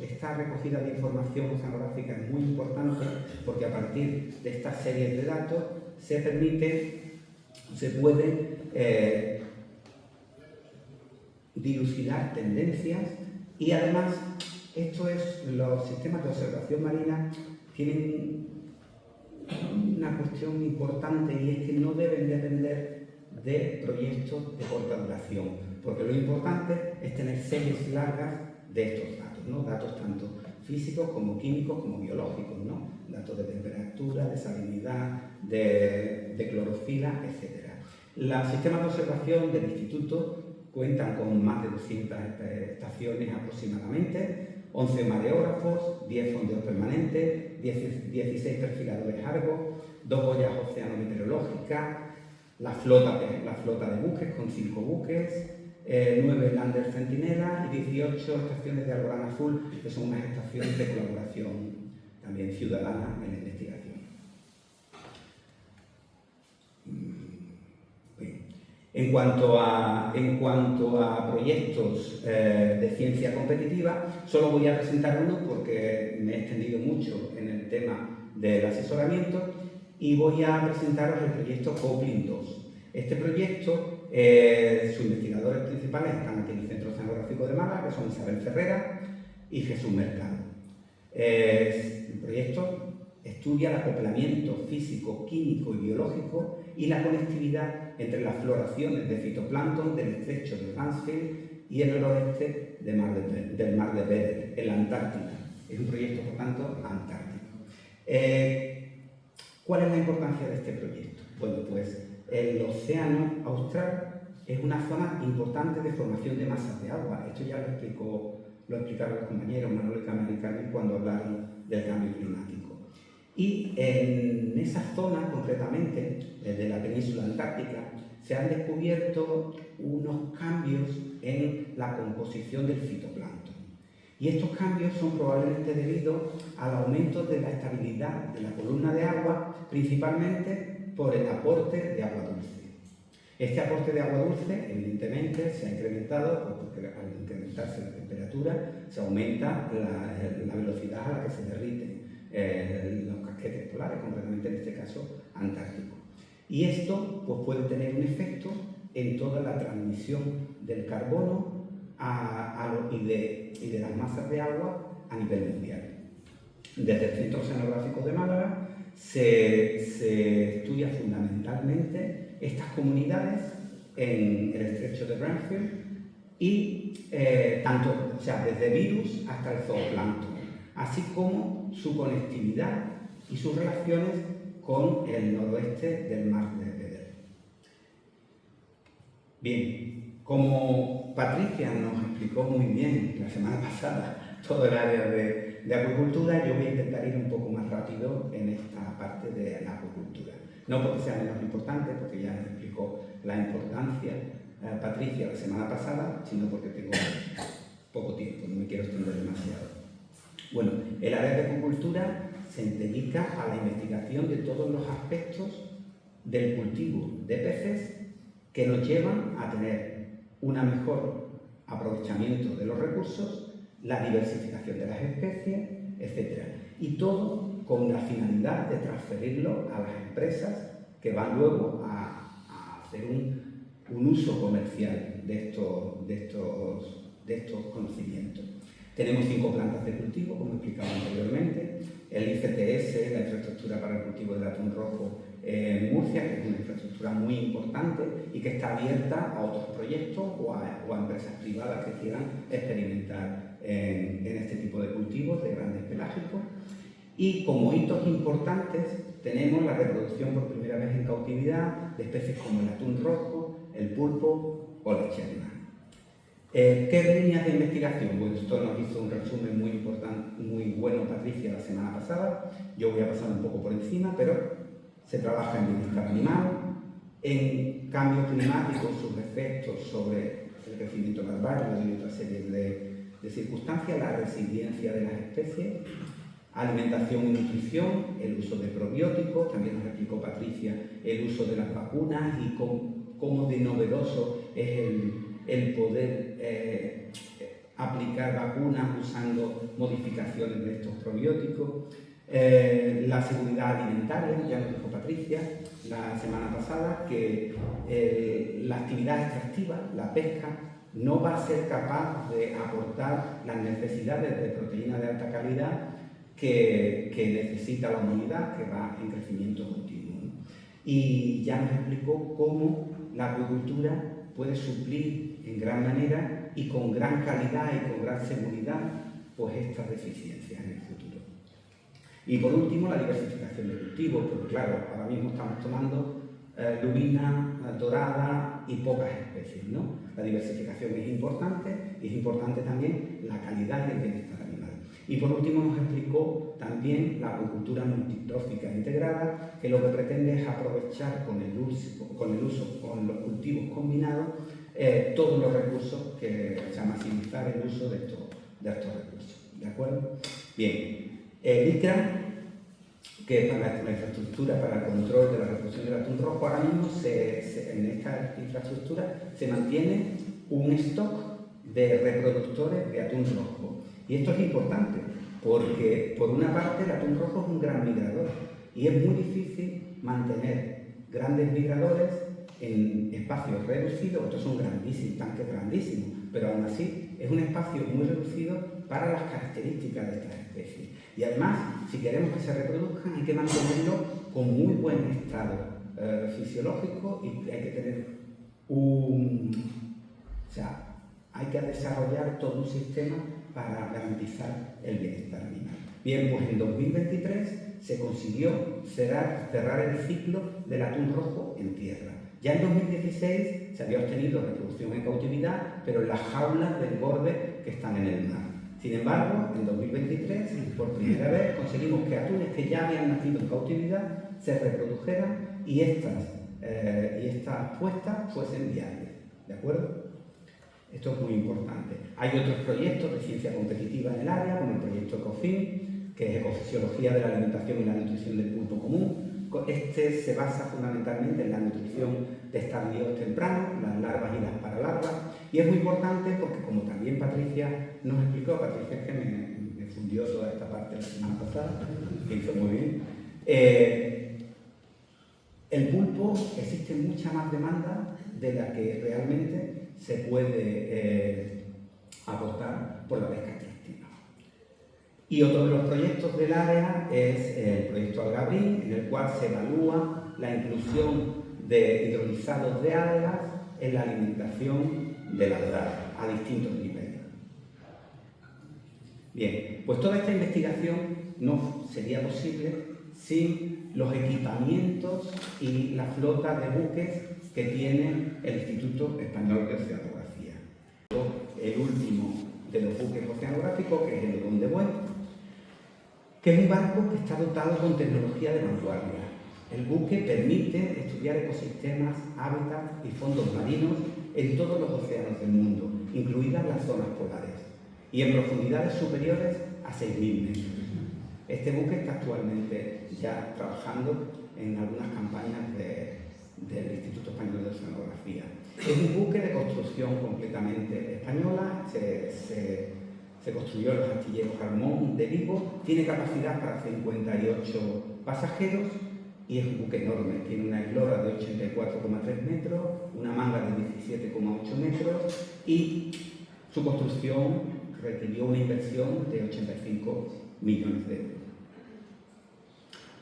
Esta recogida de información oceanográfica es muy importante porque a partir de estas series de datos se puede dilucidar tendencias y además los sistemas de observación marina tienen una cuestión importante y es que no deben depender de proyectos de corta duración, porque lo importante es tener series largas de estos datos, ¿no? Datos tanto físicos como químicos como biológicos, ¿no? Datos de temperatura, de salinidad, de clorofila, etc. Los sistemas de observación del Instituto cuentan con más de 200 estaciones aproximadamente, 11 mareógrafos, 10 sondeos permanentes, 16 perfiladores Argo, 2 boyas oceanometeorológicas, la flota de buques con 5 buques, 9 Lander Centinela y 18 estaciones de Alborán Azul, que son unas estaciones de colaboración también ciudadana en la investigación. En cuanto a proyectos de ciencia competitiva, solo voy a presentar uno porque me he extendido mucho en el tema del asesoramiento y voy a presentaros el proyecto Coupling 2. Este proyecto, sus investigadores principales están aquí en el Centro Oceanográfico de Málaga, que son Isabel Ferrera y Jesús Mercado. El proyecto estudia el acoplamiento físico, químico y biológico y la conectividad entre las floraciones de fitoplancton del estrecho de Bransfield y el noroeste del mar de Weddell, en la Antártida. Es un proyecto, por tanto, antártico. ¿Cuál es la importancia de este proyecto? Bueno, pues el océano austral es una zona importante de formación de masas de agua. Esto ya lo explicaron los compañeros Manuel Cámara y Carmen cuando hablaron del cambio climático. Y en esa zona, concretamente, desde la península antártica, se han descubierto unos cambios en la composición del fitoplancton. Y estos cambios son probablemente debidos al aumento de la estabilidad de la columna de agua, principalmente por el aporte de agua dulce. Este aporte de agua dulce, evidentemente, se ha incrementado porque al incrementarse la temperatura se aumenta la velocidad a la que se derriten los casquetes polares, concretamente en este caso antártico. Y esto pues, puede tener un efecto en toda la transmisión del carbono y de las masas de agua a nivel mundial. Desde el Centro Oceanográfico de Málaga se estudia fundamentalmente estas comunidades en el estrecho de Bransfield y desde virus hasta el zooplancton, así como su conectividad y sus relaciones con el noroeste del mar de Weddell. Bien, como Patricia nos explicó muy bien la semana pasada todo el área de acuicultura, yo voy a intentar ir un poco más rápido en esta parte de la acuicultura. No porque sea menos importante, porque ya nos explicó la importancia Patricia la semana pasada, sino porque tengo poco tiempo, no me quiero extender demasiado. Bueno, el área de acuicultura se dedica a la investigación de todos los aspectos del cultivo de peces que nos llevan a tener un mejor aprovechamiento de los recursos, la diversificación de las especies, etc. Y todo con la finalidad de transferirlo a las empresas que van luego a hacer un uso comercial de estos conocimientos. Tenemos 5 plantas de cultivo, como he explicado anteriormente, el ICTS, la infraestructura para el cultivo del atún rojo en Murcia, que es una infraestructura muy importante y que está abierta a otros proyectos o a empresas privadas que quieran experimentar en este tipo de cultivos de grandes pelágicos. Y como hitos importantes tenemos la reproducción por primera vez en cautividad de especies como el atún rojo, el pulpo o la cherna. ¿Qué líneas de investigación? Bueno, esto nos hizo un resumen muy importante, muy bueno Patricia la semana pasada. Yo voy a pasar un poco por encima, pero se trabaja en bienestar animal, en cambio climático, sus efectos sobre el crecimiento larvario y otra serie de circunstancias, la resiliencia de las especies, alimentación y nutrición, el uso de probióticos, también nos explicó Patricia el uso de las vacunas y cómo de novedoso es el poder aplicar vacunas usando modificaciones de estos probióticos. La seguridad alimentaria, ya lo dijo Patricia la semana pasada, que la actividad extractiva, la pesca, no va a ser capaz de aportar las necesidades de proteína de alta calidad que necesita la humanidad, que va en crecimiento continuo. Y ya nos explicó cómo la acuicultura puede suplir en gran manera y con gran calidad y con gran seguridad pues estas deficiencias en el futuro. Y por último, la diversificación de cultivos, porque claro, ahora mismo estamos tomando lubina, dorada y pocas especies, ¿no? La diversificación es importante y es importante también la calidad y el bienestar animal. Y por último nos explicó también la acuicultura multitrófica integrada, que lo que pretende es aprovechar con los cultivos combinados todos los recursos, o sea, maximizar el uso de estos recursos. ¿De acuerdo? Bien, el ICRA, que es para la infraestructura para el control de la reproducción del atún rojo, ahora mismo en esta infraestructura se mantiene un stock de reproductores de atún rojo. Y esto es importante porque, por una parte, el atún rojo es un gran migrador y es muy difícil mantener grandes migradores en espacios reducidos. Estos son grandísimos, tanques grandísimos, pero aún así es un espacio muy reducido para las características de estas especies. Y además, si queremos que se reproduzcan, hay que mantenerlo con muy buen estado fisiológico y hay que tener hay que desarrollar todo un sistema para garantizar el bienestar animal. Bien, pues en 2023 se consiguió cerrar el ciclo del atún rojo en tierra. Ya en 2016 se había obtenido reproducción en cautividad, pero en las jaulas del borde que están en el mar. Sin embargo, en 2023, por primera vez, conseguimos que atunes que ya habían nacido en cautividad se reprodujeran y estas puestas fuesen viables. ¿De acuerdo? Esto es muy importante. Hay otros proyectos de ciencia competitiva en el área, como el proyecto ECOFIN, que es Ecofisiología de la Alimentación y la Nutrición del Pulpo Común. Este se basa fundamentalmente en la nutrición de estadios tempranos, las larvas y las paralarvas, y es muy importante porque, como también Patricia nos explicó, Patricia es que me fundió toda esta parte la semana pasada, que hizo muy bien, el pulpo existe mucha más demanda de la que realmente se puede aportar por la pesca extractiva. Y otro de los proyectos del área es el proyecto Algabrín, en el cual se evalúa la inclusión de hidrolizados de algas en la alimentación de la dorada a distintos niveles. Bien, pues toda esta investigación no sería posible sin los equipamientos y la flota de buques que tiene el Instituto Español de Oceanografía. El último de los buques oceanográficos, que es el León de Buey, que es un barco que está dotado con tecnología de vanguardia. El buque permite estudiar ecosistemas, hábitats y fondos marinos en todos los océanos del mundo, incluidas las zonas polares, y en profundidades superiores a 6.000 metros. Este buque está actualmente ya trabajando en algunas campañas del Instituto Español de Oceanografía. Es un buque de construcción completamente española, se se construyó en los astilleros Armón de Vigo, tiene capacidad para 58 pasajeros y es un buque enorme. Tiene una eslora de 84,3 metros, una manga de 17,8 metros y su construcción requirió una inversión de 85 millones de euros.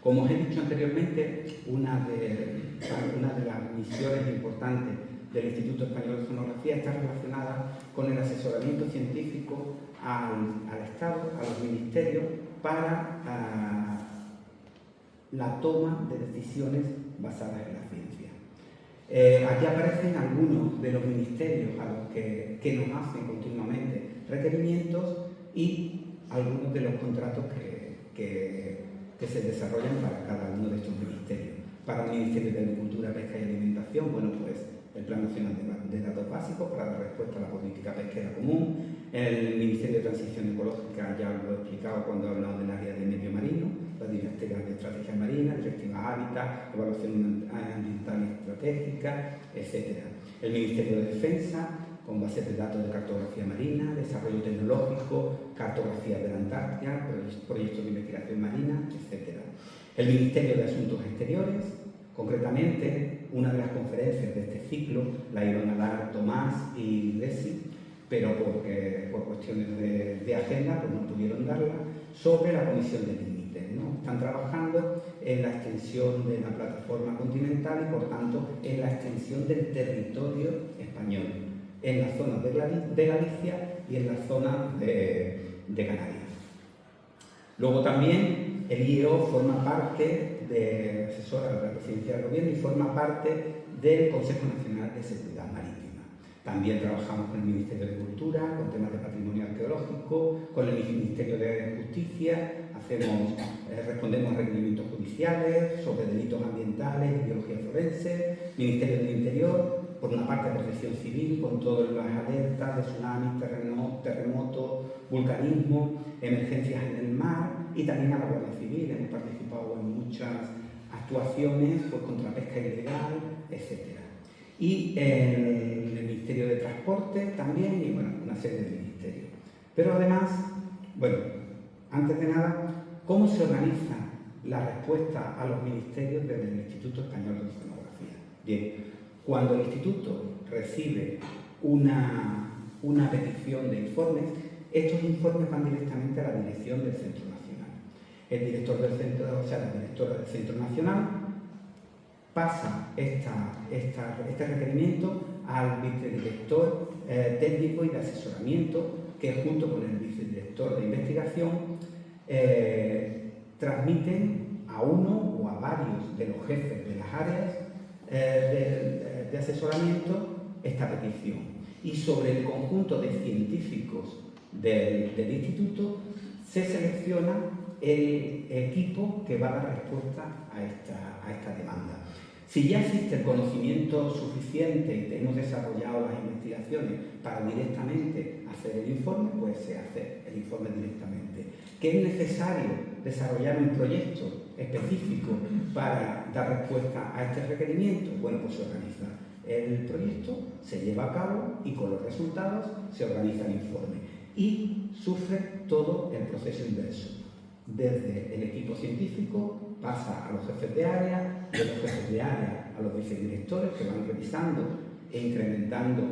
Como os he dicho anteriormente, una de las misiones importantes del Instituto Español de Oceanografía está relacionada con el asesoramiento científico al Estado, a los ministerios, para la toma de decisiones basadas en la ciencia. Aquí aparecen algunos de los ministerios a los que nos hacen continuamente requerimientos y algunos de los contratos que se desarrollan para cada uno de estos ministerios. Para el Ministerio de Agricultura, Pesca y Alimentación, bueno, pues el Plan Nacional de Datos Básicos para dar respuesta a la política pesquera común. El Ministerio de Transición Ecológica, ya lo he explicado cuando he hablado del área de medio marino, la Directiva de Estrategia Marina, Directiva Hábitat, Evaluación Ambiental y Estratégica, etc. El Ministerio de Defensa, con bases de datos de cartografía marina, desarrollo tecnológico, cartografía de la Antártida, proyectos de investigación marina, etc. El Ministerio de Asuntos Exteriores, concretamente, una de las conferencias de este ciclo la iban a dar Tomás y Desi, pero por cuestiones de agenda pues no pudieron darla, sobre la Comisión de Límites, ¿no? Están trabajando en la extensión de la plataforma continental y, por tanto, en la extensión del territorio español, en las zonas de Galicia y en las zonas de Canarias. Luego también el IEO forma parte de asesora de la Presidencia del Gobierno y forma parte del Consejo Nacional de Seguridad Marítima. También trabajamos con el Ministerio de Cultura, con temas de patrimonio arqueológico, con el Ministerio de Justicia, respondemos a requerimientos judiciales sobre delitos ambientales y biología forense, Ministerio del Interior, por una parte Protección Civil, con todas las alertas de tsunamis, terremotos, vulcanismo, emergencias en el mar, y también a la Guardia Civil. Hemos participado en muchas actuaciones contra pesca ilegal, etc. Y en el Ministerio de Transporte también, y bueno, una serie de ministerios. Pero además, bueno, antes de nada, ¿cómo se organiza la respuesta a los ministerios desde el Instituto Español de Oceanografía? Bien, cuando el Instituto recibe una petición de informes, estos informes van directamente a la dirección del Centro Nacional. El director del centro, o sea, la directora del Centro Nacional, pasa este requerimiento al vicedirector técnico y de asesoramiento, que junto con el vicedirector de investigación transmiten a uno o a varios de los jefes de las áreas de asesoramiento esta petición. Y sobre el conjunto de científicos del instituto se selecciona el equipo que va a dar respuesta a esta demanda. Si ya existe el conocimiento suficiente y hemos desarrollado las investigaciones para directamente hacer el informe, pues se hace el informe directamente. ¿Que es necesario desarrollar un proyecto específico para dar respuesta a este requerimiento? Bueno, pues se organiza el proyecto, se lleva a cabo y con los resultados se organiza el informe. Y sufre todo el proceso inverso. Desde el equipo científico pasa a los jefes de área, de los jefes de área a los vicedirectores, que van revisando e incrementando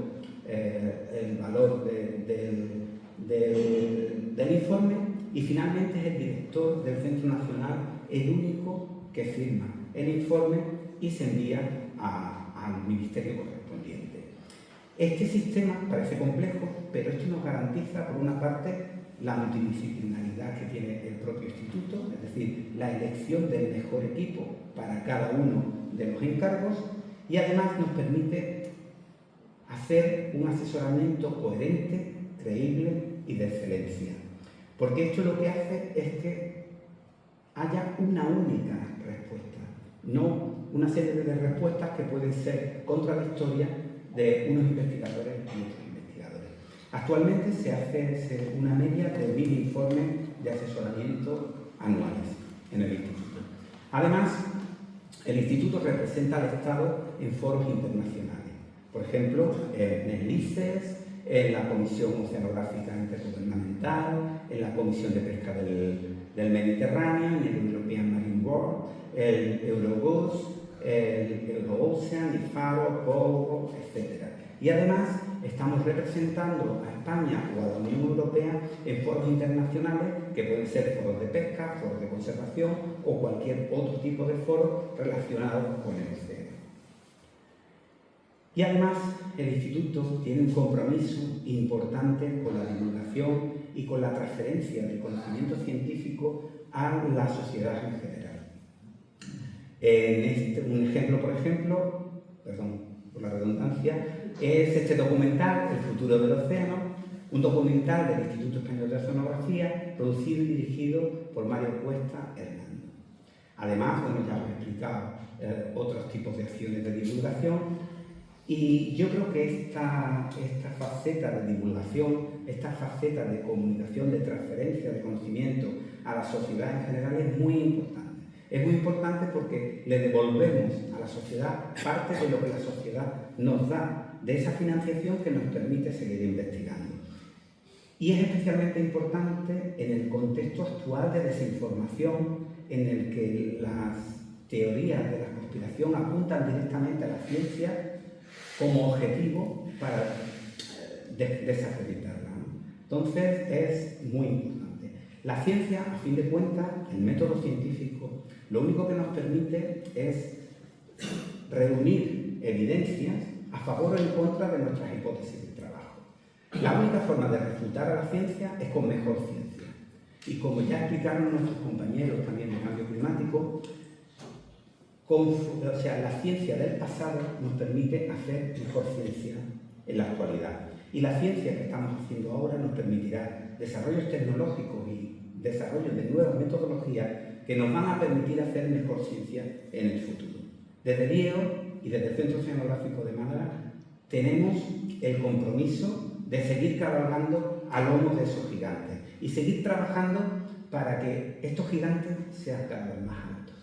el valor del informe, y finalmente es el director del Centro Nacional el único que firma el informe y se envía al ministerio correspondiente. Este sistema parece complejo, pero esto nos garantiza, por una parte, la multidisciplinaridad que tiene el propio instituto, es decir, la elección del mejor equipo para cada uno de los encargos, y además nos permite hacer un asesoramiento coherente, creíble y de excelencia. Porque esto lo que hace es que haya una única respuesta, no una serie de respuestas que pueden ser contradictorias de unos investigadores y otros investigadores. Actualmente se hace una media de 1000 informes de asesoramiento anuales en el instituto. Además, el instituto representa al Estado en foros internacionales. Por ejemplo, en el ICES, en la Comisión Oceanográfica Intergubernamental, en la Comisión de Pesca del Mediterráneo, en el European Marine Board, el Eurobus, el Euroocean, IFARO, POGO, etc. Y además estamos representando a España o a la Unión Europea en foros internacionales que pueden ser foros de pesca, foros de conservación o cualquier otro tipo de foro relacionado con el océano. Y además el Instituto tiene un compromiso importante con la divulgación y con la transferencia del conocimiento científico a la sociedad en general. Un ejemplo, perdón por la redundancia, es este documental, El futuro del océano, un documental del Instituto Español de Oceanografía, producido y dirigido por Mario Cuesta Hernando. Además, bueno, ya os he explicado otros tipos de acciones de divulgación, y yo creo que esta faceta de divulgación, esta faceta de comunicación, de transferencia de conocimiento a la sociedad en general es muy importante. Es muy importante porque le devolvemos a la sociedad parte de lo que la sociedad nos da, de esa financiación que nos permite seguir investigando. Y es especialmente importante en el contexto actual de desinformación, en el que las teorías de la conspiración apuntan directamente a la ciencia como objetivo para desacreditarla, ¿no? Entonces es muy importante. La ciencia, a fin de cuentas, el método científico, lo único que nos permite es reunir evidencias a favor o en contra de nuestras hipótesis de trabajo. La única forma de refutar a la ciencia es con mejor ciencia. Y como ya explicaron nuestros compañeros también de cambio climático, la ciencia del pasado nos permite hacer mejor ciencia en la actualidad. Y la ciencia que estamos haciendo ahora nos permitirá desarrollos tecnológicos y desarrollo de nuevas metodologías que nos van a permitir hacer mejor ciencia en el futuro. Desde DIEO y desde el Centro Oceanográfico de Málaga tenemos el compromiso de seguir cabalgando a lomos de esos gigantes y seguir trabajando para que estos gigantes sean cada vez más altos.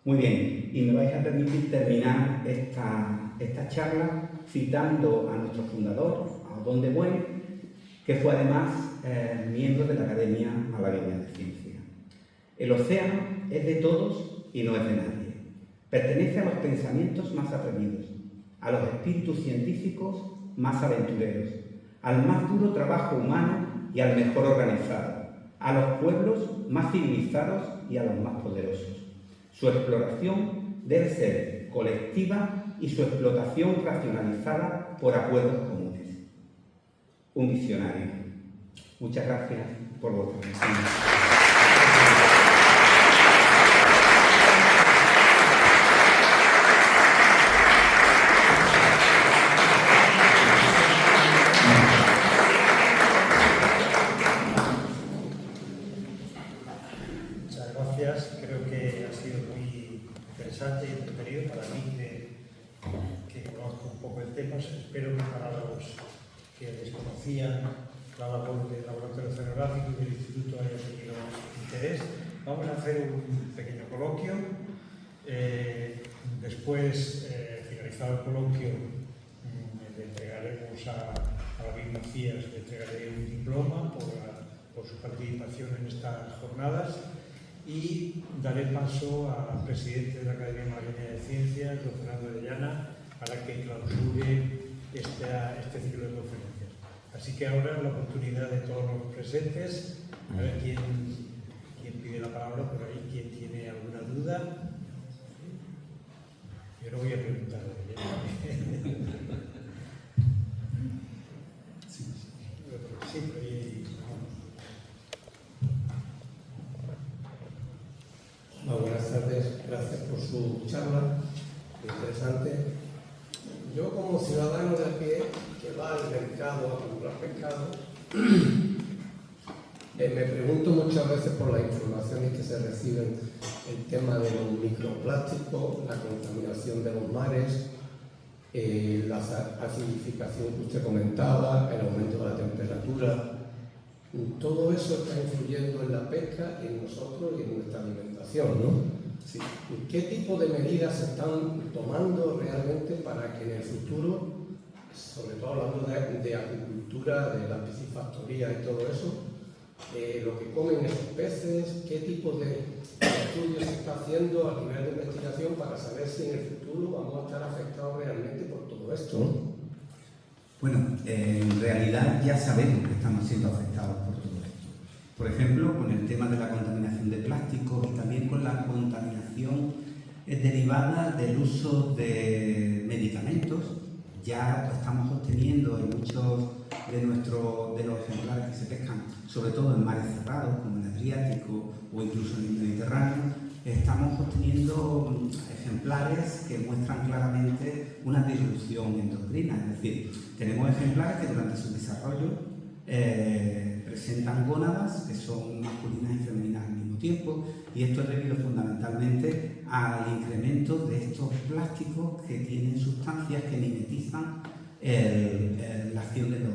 Muy bien, y me vais a permitir terminar esta charla citando a nuestro fundador, a Odón de Buey, que fue además miembro de la Academia Malagueña de Ciencia. El océano es de todos y no es de nadie. Pertenece a los pensamientos más atrevidos, a los espíritus científicos más aventureros, al más duro trabajo humano y al mejor organizado, a los pueblos más civilizados y a los más poderosos. Su exploración debe ser colectiva y su explotación racionalizada por acuerdos comunes. Un visionario. Muchas gracias por vuestra atención. Creo que ha sido muy interesante y entretenido para mí, que conozco un poco el tema. Espero que para los que desconocían la labor del Laboratorio Oceanográfico y del Instituto haya tenido interés. Vamos a hacer un pequeño coloquio. Después, finalizado el coloquio, le entregaremos a David Macías, le entregaré un diploma por su participación en estas jornadas. Y daré paso al presidente de la Academia Malagueña de Ciencias, don Fernando de Llana, para que clausure este ciclo de conferencias. Así que ahora la oportunidad de todos los presentes, a ver quién pide la palabra por ahí, quién tiene alguna duda. Yo no voy a preguntar. Sí, pero ahí, Buenas tardes, gracias por su charla, interesante. Yo como ciudadano de a pie que va al mercado a comprar pescado, me pregunto muchas veces por las informaciones que se reciben, el tema de los microplásticos, la contaminación de los mares, la acidificación que usted comentaba, el aumento de la temperatura. Todo eso está influyendo en la pesca, en nosotros y en nuestra alimentación, ¿no? Sí. ¿Qué tipo de medidas se están tomando realmente para que en el futuro sobre todo hablando de acuicultura, de la piscifactoría y todo eso, lo que comen esos peces, qué tipo de estudios se está haciendo a nivel de investigación para saber si en el futuro vamos a estar afectados realmente por todo esto, ¿no? Bueno, en realidad ya sabemos que estamos siendo afectados por todo esto. Por ejemplo, con el tema de la contaminación de plásticos y también con la contaminación derivada del uso de medicamentos. Ya estamos obteniendo en muchos de los ejemplares que se pescan, sobre todo en mares cerrados, como el Adriático o incluso en el Mediterráneo, estamos obteniendo ejemplares que muestran claramente una disrupción endocrina. Es decir, tenemos ejemplares que durante su desarrollo presentan gónadas que son masculinas y femeninas al mismo tiempo, y esto es debido fundamentalmente al incremento de estos plásticos que tienen sustancias que mimetizan la acción de los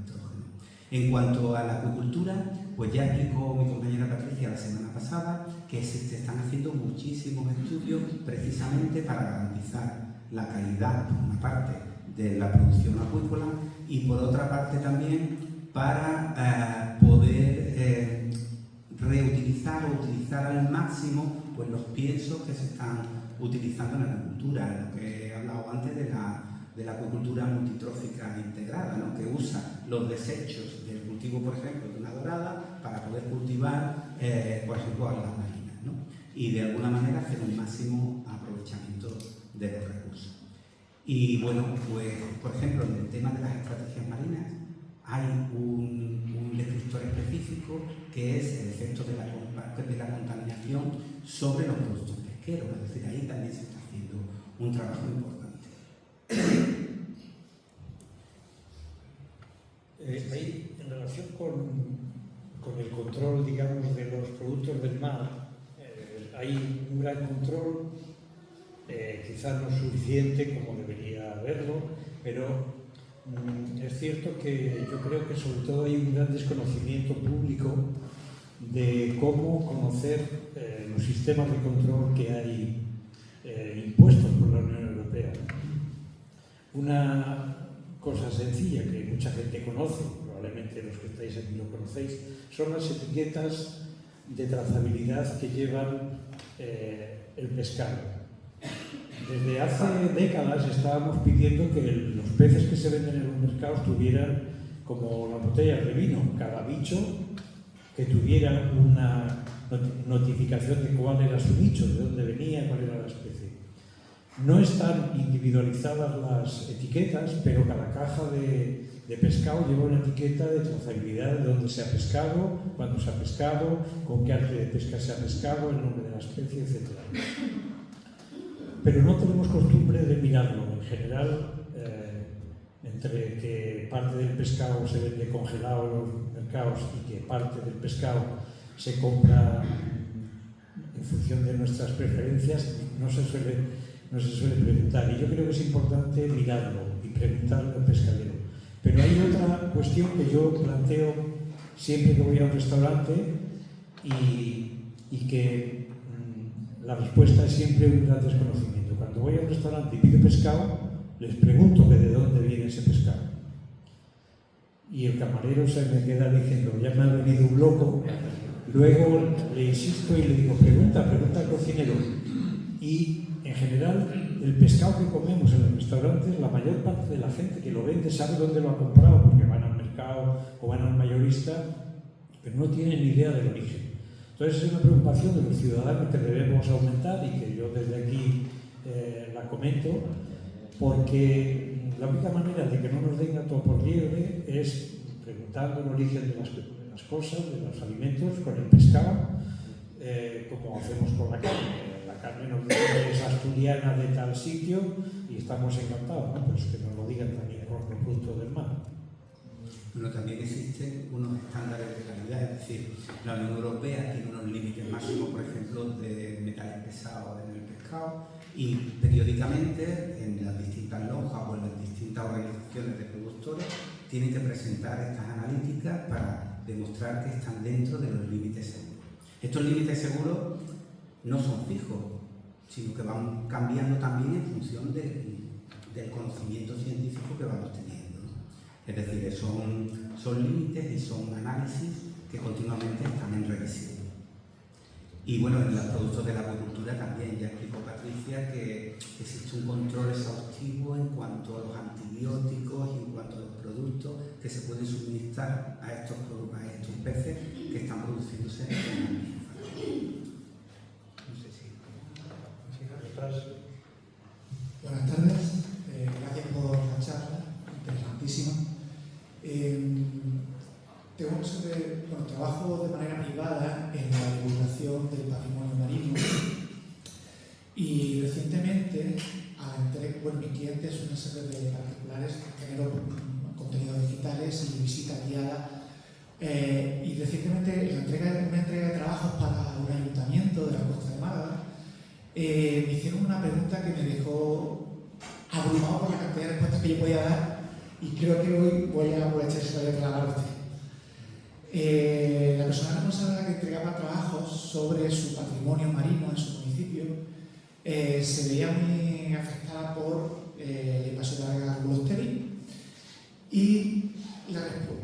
estrógenos. En cuanto a la acuicultura, pues ya explicó mi compañera Patricia la semana pasada que se están haciendo muchísimos estudios precisamente para garantizar la calidad, por una parte, de la producción acuícola y por otra parte también para poder reutilizar o utilizar al máximo pues, los piensos que se están utilizando en la agricultura, lo que he hablado antes de la acuicultura multitrófica integrada, ¿no? Que usa los desechos del cultivo, por ejemplo, de una dorada para poder cultivar, por ejemplo, algas marinas, ¿no? Y de alguna manera hacer un máximo aprovechamiento de los recursos. Y bueno, pues, por ejemplo, en el tema de las estrategias marinas, hay un descriptor específico que es el efecto de la contaminación sobre los productos pesqueros, es decir, ahí también se está haciendo un trabajo importante. Ahí, en relación con el control, digamos, de los productos del mar, hay un gran control, quizás no suficiente como debería haberlo, pero es cierto que yo creo que sobre todo hay un gran desconocimiento público de cómo conocer los sistemas de control que hay impuestos por la Unión Europea. Una cosa sencilla que mucha gente conoce, probablemente los que estáis aquí lo conocéis, son las etiquetas de trazabilidad que llevan el pescado. Desde hace décadas estábamos pidiendo que los peces que se venden en los mercados tuvieran, como las botellas de vino, cada bicho que tuviera una notificación de cuál era su bicho, de dónde venía, cuál era la especie. No están individualizadas las etiquetas, pero cada caja de pescado lleva una etiqueta de trazabilidad de dónde se ha pescado, cuándo se ha pescado, con qué arte de pesca se ha pescado, el nombre de la especie, etc. Pero no tenemos costumbre de mirarlo. En general, entre que parte del pescado se vende congelado en los mercados y que parte del pescado se compra en función de nuestras preferencias, no se suele preguntar. Y yo creo que es importante mirarlo y preguntarle al pescadero. Pero hay otra cuestión que yo planteo siempre que voy a un restaurante y que la respuesta es siempre un gran desconocimiento. Cuando voy a un restaurante y pido pescado, les pregunto que de dónde viene ese pescado. Y el camarero se me queda diciendo, ya me ha venido un loco. Luego le insisto y le digo, pregunta al cocinero. Y en general, el pescado que comemos en los restaurantes, la mayor parte de la gente que lo vende sabe dónde lo ha comprado, porque van al mercado o van al mayorista, pero no tienen ni idea del origen. Entonces es una preocupación de los ciudadanos que debemos aumentar y que yo desde aquí la comento, porque la única manera de que no nos den gato por liebre es preguntando el origen de las cosas, de los alimentos, con el pescado, como hacemos con la carne. La carne nos dice que es asturiana de tal sitio y estamos encantados, ¿no? Pues que nos lo digan también con los productos del mar. Bueno, también existen unos estándares de calidad, es decir, la Unión Europea tiene unos límites máximos, por ejemplo, de metales pesados en el pescado, y periódicamente en las distintas lonjas o en las distintas organizaciones de productores tienen que presentar estas analíticas para demostrar que están dentro de los límites seguros. Estos límites seguros no son fijos, sino que van cambiando también en función de el conocimiento científico que vamos teniendo, ¿no? Es decir, son límites y son análisis que continuamente están en revisión. Y bueno, en los productos de la acuicultura también, ya explicó Patricia que existe un control exhaustivo en cuanto a los antibióticos y en cuanto a los productos que se pueden suministrar a estos peces que están produciéndose en el mamífero. No sé si... Buenas tardes, gracias por la charla, interesantísima. Trabajo de manera privada en la divulgación del patrimonio marino y recientemente, mis clientes son una serie de particulares que genero contenidos digitales y visitas guiadas y recientemente una entrega de trabajos para un ayuntamiento de la Costa de Málaga me hicieron una pregunta que me dejó abrumado por la cantidad de respuestas que yo podía dar y creo que hoy voy a aprovechar esa de trasladar a usted. La persona responsable de la que entregaba trabajos sobre su patrimonio marino en su municipio se veía muy afectada por la invasión de la Gulosteri y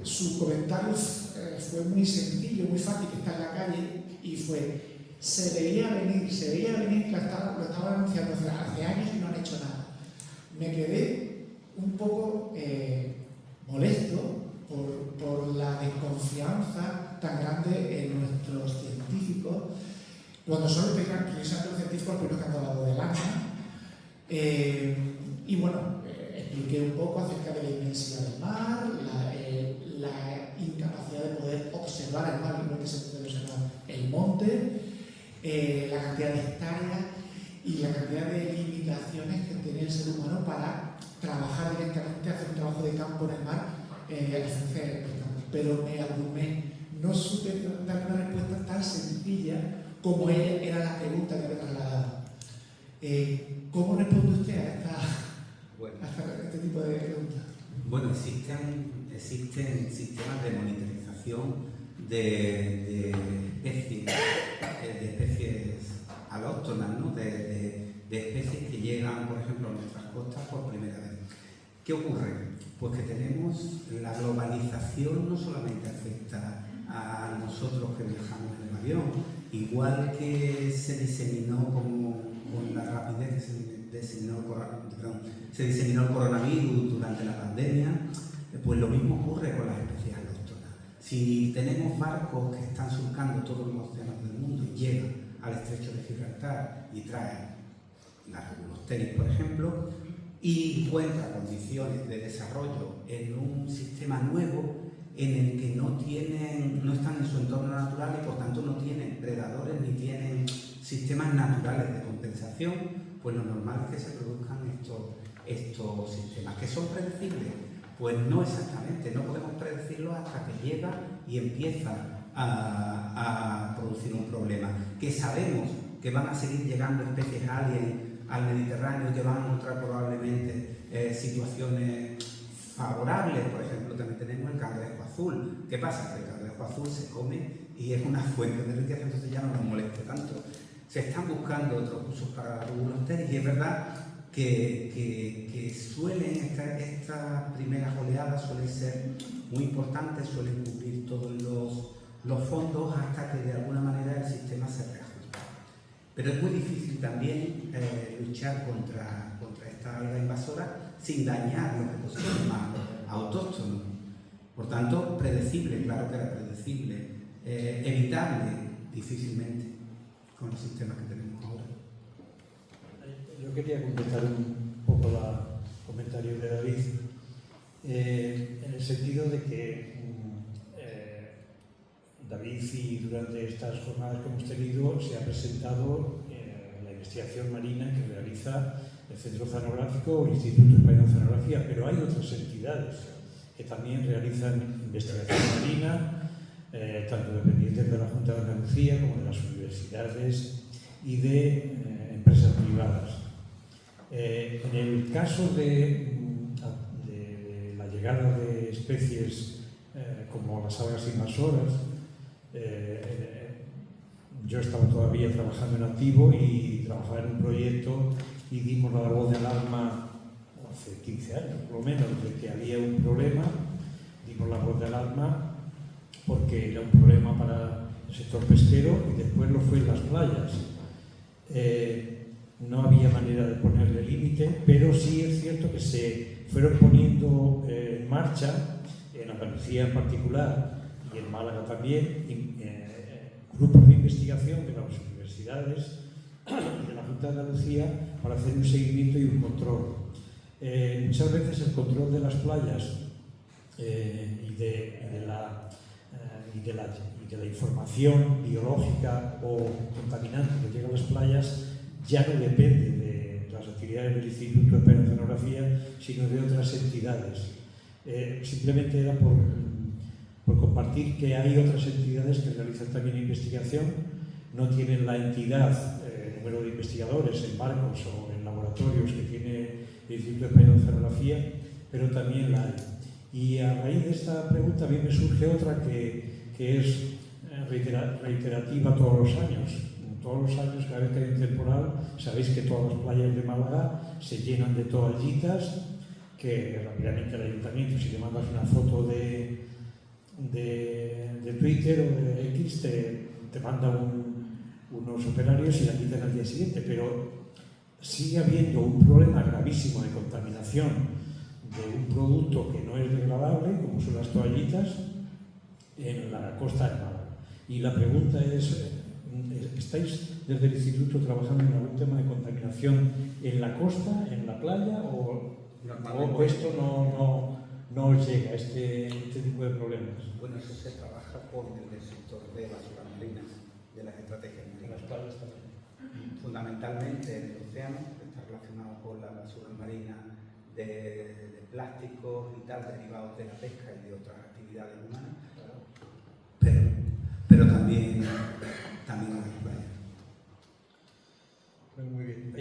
su comentario fue muy sencillo, muy fácil, que está en la calle y fue: se veía venir que lo estaban anunciando hace años y no han hecho nada. Me quedé un poco molesto por la desconfianza tan grande en nuestros científicos, cuando son precisamente los científicos los primeros que han hablado del agua. Y bueno, expliqué un poco acerca de la inmensidad del mar, la incapacidad de poder observar el mar, igual que se puede observar el monte, la cantidad de hectáreas y la cantidad de limitaciones que tiene el ser humano para trabajar directamente, hacer un trabajo de campo en el mar, a diferencia del campo. Pero me abrumé, no supe dar una respuesta tan sencilla como era la pregunta que me trasladaba. ¿Cómo responde usted a este tipo de preguntas? Bueno, existen sistemas de monitorización de especies alóctonas, ¿no? de especies que llegan, por ejemplo, a nuestras costas por primera vez. ¿Qué ocurre? Pues que tenemos la globalización, no solamente afecta a nosotros que viajamos en el avión, igual que se diseminó con la rapidez que se diseminó el coronavirus durante la pandemia, pues lo mismo ocurre con las especies alóctonas. Si tenemos barcos que están surcando todos los océanos del mundo y llegan al estrecho de Gibraltar y traen la Gulosteri, por ejemplo, y encuentra condiciones de desarrollo en un sistema nuevo en el que no están en su entorno natural y por tanto no tienen predadores ni tienen sistemas naturales de compensación, pues lo normal es que se produzcan estos sistemas. ¿Que son predecibles? Pues no exactamente, no podemos predecirlo hasta que llega y empieza a producir un problema. Que sabemos que van a seguir llegando especies alien al Mediterráneo y que van a encontrar probablemente situaciones favorables. Por ejemplo, también tenemos el cangrejo azul. ¿Qué pasa? Que el cangrejo azul se come y es una fuente de riqueza, entonces ya no nos moleste tanto. Se están buscando otros usos para la Gulosteri y es verdad que suelen, estas primeras oleadas suelen ser muy importantes, suelen cubrir todos los fondos hasta que de alguna manera el sistema se reajusta. Pero es muy difícil también luchar contra esta alga invasora sin dañar los ecosistemas más autóctonos. Por tanto, predecible, claro que era predecible, evitable difícilmente con los sistemas que tenemos ahora. Yo quería completar un poco el comentario de David, en el sentido de que David, y durante estas jornadas que hemos tenido, se ha presentado la investigación marina que realiza el Centro Oceanográfico o el Instituto Español de Oceanografía, pero hay otras entidades que también realizan investigación marina, tanto dependientes de la Junta de Andalucía como de las universidades y de empresas privadas. En el caso de la llegada de especies como las algas invasoras, yo estaba todavía trabajando en activo y trabajaba en un proyecto y dimos la voz de alarma hace 15 años, por lo menos, de que había un problema, dimos la voz de alarma porque era un problema para el sector pesquero y después lo fue en las playas. No había manera de ponerle límite, pero sí es cierto que se fueron poniendo en marcha, en Andalucía en particular y en Málaga también, grupos de investigación de las universidades y de la Junta de Andalucía para hacer un seguimiento y un control. Muchas veces el control de las playas y de la información biológica o contaminante que llega a las playas ya no depende de las actividades del Instituto de Oceanografía, sino de otras entidades. Simplemente era por compartir que hay otras entidades que realizan también investigación, no tienen la entidad, el número de investigadores en barcos o en laboratorios que tiene el Instituto de Oceanografía, pero también la hay. Y a raíz de esta pregunta a mí me surge otra que es reiterativa todos los años. Todos los años, cada vez que hay un temporal, sabéis que todas las playas de Málaga se llenan de toallitas, que rápidamente el ayuntamiento, si te mandas una foto de Twitter o de X, te manda unos operarios y la quitan al día siguiente, pero sigue habiendo un problema gravísimo de contaminación de un producto que no es degradable, como son las toallitas, en la costa de Málaga. Y la pregunta es, ¿estáis desde el Instituto trabajando en algún tema de contaminación en la costa, en la playa, o esto no os llega, este tipo de problemas? Bueno, eso se trabaja con el sector de basura marina, de las estrategias marinas. En las playas también. Fundamentalmente en el océano, está relacionado con la basura marina de plásticos y tal, derivados de la pesca y de otras actividades humanas, pero también en las playas. Pues muy bien.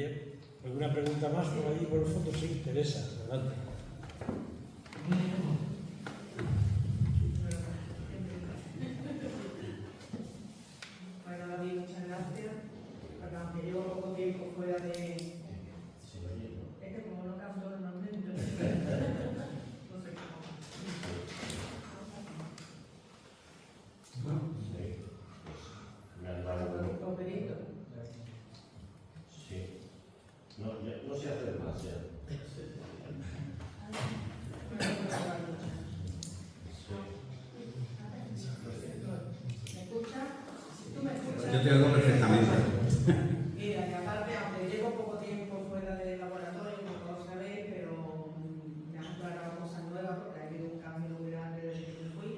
¿Hay alguna pregunta más por allí, por el fondo? Sí, Teresa, adelante. Bueno, David, muchas gracias. Porque aunque llevo poco tiempo fuera de... Es que como no canto normalmente, no sé cómo. Operito. Sí. No sé hacer más ya. ¿Me escuchas? ¿Tú me escuchas? Yo te oigo perfectamente. Mira, que aparte, aunque llevo poco tiempo fuera del laboratorio, como todos sabéis, pero me han aclarado cosas nuevas porque ha habido un cambio muy grande desde que me fui.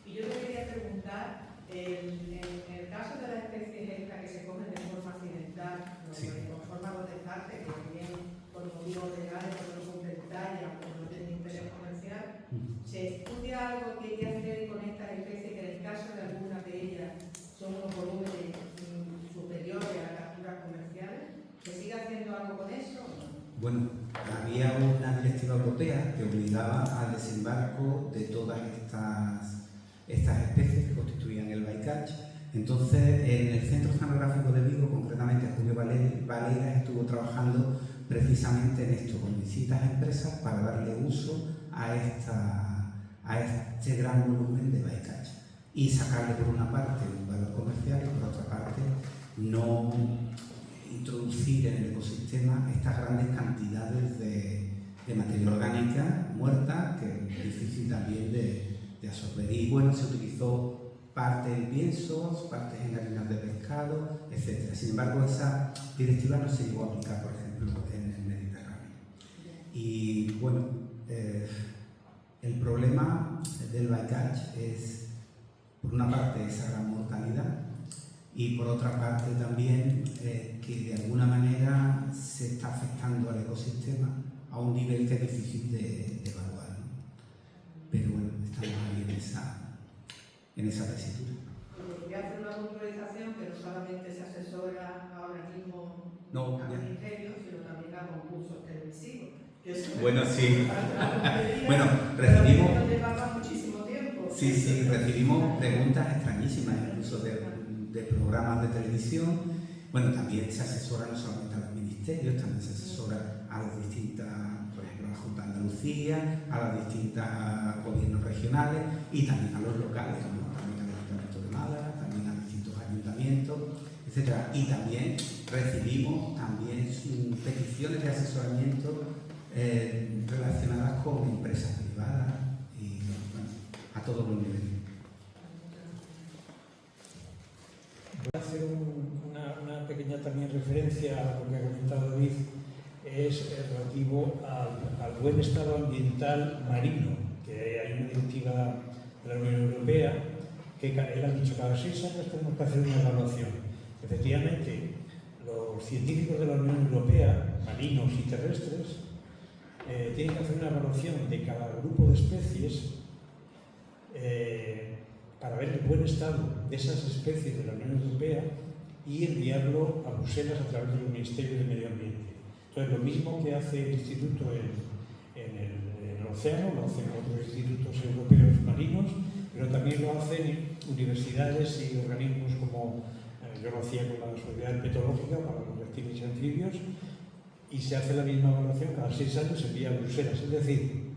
Y yo te quería preguntar, en el caso de las especies estas que se cogen de forma accidental, Sí. con forma protestante, que también por motivos legales, por no completar y aunque no tienen interés comercial, ¿se estudia algo que hay que hacer con estas especies que en el caso de algunas de ellas son unos volúmenes superiores a las capturas comerciales? ¿Se sigue haciendo algo con eso? Bueno, había una directiva europea que obligaba al desembarco de todas estas especies que constituían el bycatch. Entonces, en el Centro Oceanográfico de Vigo, concretamente Julio Valera, estuvo trabajando precisamente en esto, con distintas empresas para darle uso a este gran volumen de bycatch y sacarle por una parte un valor comercial y por otra parte no introducir en el ecosistema estas grandes cantidades de materia orgánica muerta que es difícil también de absorber. Y bueno, se utilizó parte en piensos, partes en harinas de pescado, etc. Sin embargo, esa directiva no se llegó a aplicar, por ejemplo, en el Mediterráneo. Y bueno, el problema del bycatch es, por una parte, esa gran mortalidad y por otra parte también que de alguna manera se está afectando al ecosistema a un nivel que es difícil de evaluar, ¿no? Pero bueno, estamos ahí en esa tesitura. Voy a hacer una puntualización que no solamente se asesora ahora mismo No, al ya. ministerio, sino también a concursos televisivos. Bueno, sí. Bueno, pero recibimos... que nos llevaba muchísimo tiempo. Sí, recibimos preguntas extrañísimas, incluso de programas de televisión. Bueno, también se asesora no solamente a los ministerios, también se asesora a las distintas, por ejemplo, a la Junta de Andalucía, a los distintos gobiernos regionales y también a los locales, ¿no? También al Ayuntamiento de Málaga, también a distintos ayuntamientos, etc. Y también recibimos peticiones de asesoramiento relacionadas con empresas privadas y bueno, a todos los niveles. Voy a hacer una pequeña también referencia a lo que ha comentado David, es relativo al buen estado ambiental marino, que hay una directiva de la Unión Europea que él ha dicho cada 6 años tenemos que hacer una evaluación. Efectivamente, los científicos de la Unión Europea, marinos y terrestres, tienen que hacer una evaluación de cada grupo de especies para ver el buen estado de esas especies de la Unión Europea y enviarlo a Bruselas a través del Ministerio de Medio Ambiente. Entonces, lo mismo que hace el Instituto en el océano, lo hacen otros institutos europeos marinos, pero también lo hacen universidades y organismos como yo lo hacía con la Sociedad Herpetológica para los reptiles y anfibios, y se hace la misma evaluación cada 6 años, se envía a Bruselas. Es decir,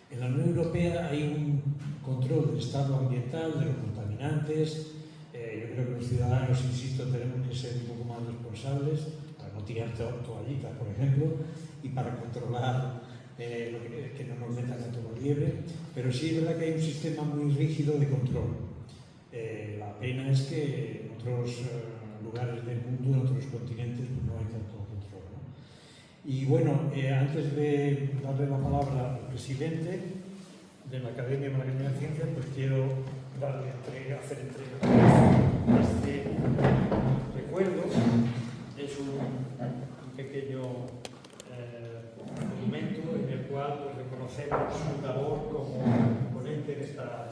en la Unión Europea hay un control del estado ambiental, de los contaminantes. Yo creo que los ciudadanos, insisto, tenemos que ser un poco más responsables para no tirar toallitas, por ejemplo, y para controlar que no nos metan a todo liebre. Pero sí es verdad que hay un sistema muy rígido de control. La pena es que en otros lugares del mundo, en otros continentes, pues no hay tanto control, ¿no? Y bueno, antes de darle la palabra al presidente de la Academia Malagueña de Ciencias, pues quiero hacer entrega de este recuerdo. Es un pequeño documento en el cual pues, reconocemos su labor como ponente de esta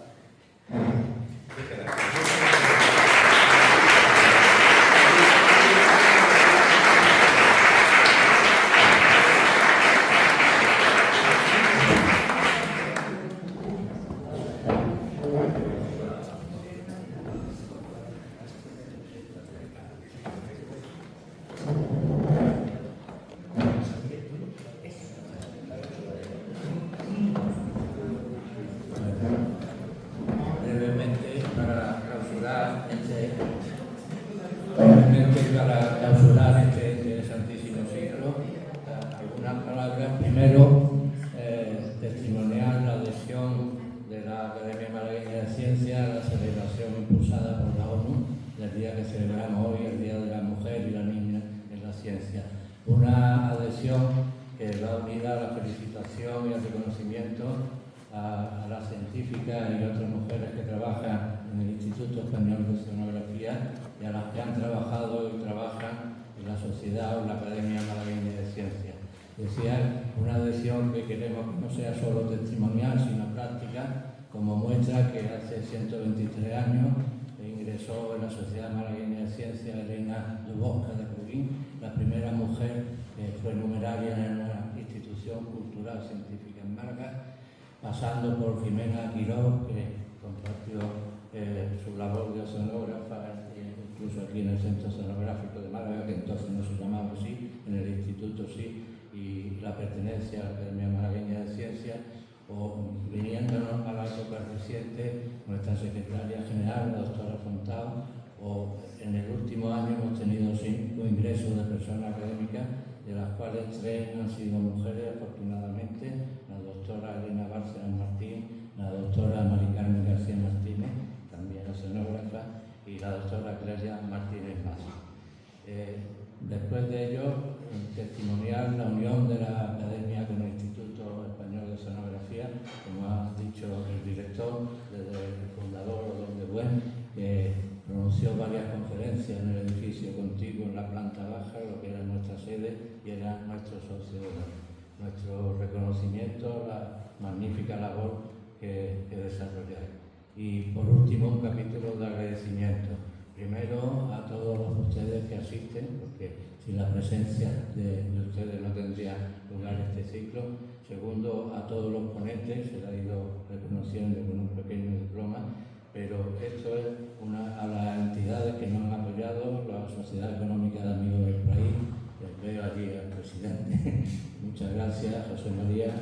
una adhesión que va unida a la felicitación y al reconocimiento a las científicas y otras mujeres que trabajan en el Instituto Español de Oceanografía y a las que han trabajado y trabajan en la sociedad o en la Academia Malagueña de Ciencias. Decía, una adhesión que queremos que no sea solo testimonial, sino práctica, como muestra que hace 123 años ingresó en la Sociedad Malagueña de Ciencias Elena Dubosca de Rubín, la primera mujer que fue numeraria en una institución cultural científica en Málaga, pasando por Jimena Quiroz, que compartió su labor de oceanógrafa, incluso aquí en el Centro Oceanográfico de Málaga, que entonces no se llamaba así, en el instituto sí, y la pertenencia a la Academia Malagueña de Ciencias, o viniéndonos a la época reciente, nuestra secretaria general, la doctora Fontao, o en el último año hemos tenido 5 ingresos de personas académicas, de las cuales 3 han sido mujeres, afortunadamente, la doctora Elena Bárcenas Martín, la doctora Mari Carmen García Martínez, también oceanógrafa, y la doctora Clelia Martínez Mazo. Después de ello, testimoniar la unión de la Academia con el Instituto Español de Oceanografía, como ha dicho el director, desde el fundador Don de Buen, que pronunció varias conferencias en el edificio contiguo en la planta baja, lo que era nuestra sede y era nuestro socio de honor. Nuestro reconocimiento a la magnífica labor que desarrolláis. Y por último, un capítulo de agradecimiento. Primero, a todos ustedes que asisten, porque sin la presencia de ustedes no tendría lugar este ciclo. Segundo, a todos los ponentes, se les ha ido reconociendo con un pequeño diploma, pero esto es a las entidades que nos han apoyado, la Sociedad Económica de Amigos del País, les veo allí al presidente. Muchas gracias, José María,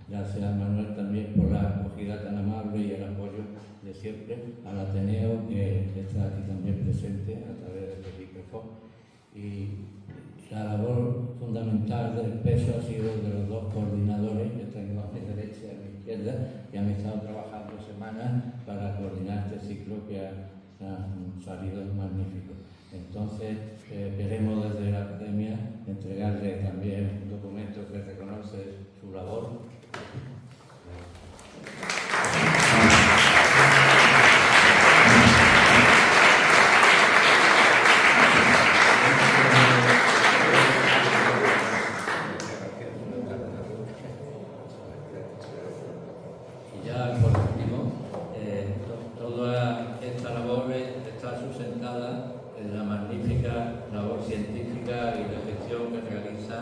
Gracias a Manuel también por la acogida tan amable y el apoyo de siempre al Ateneo, que está aquí también presente a través de este micrófono. Y la labor fundamental del peso ha sido de los dos coordinadores que tengo a mi derecha y a mi izquierda, que han estado trabajando semanas para coordinar este ciclo que ha salido magnífico. Entonces, queremos desde la Academia entregarle también un documento que reconoce su labor. Y ya por último, toda esta labor está sustentada en la magnífica labor científica y de gestión que realiza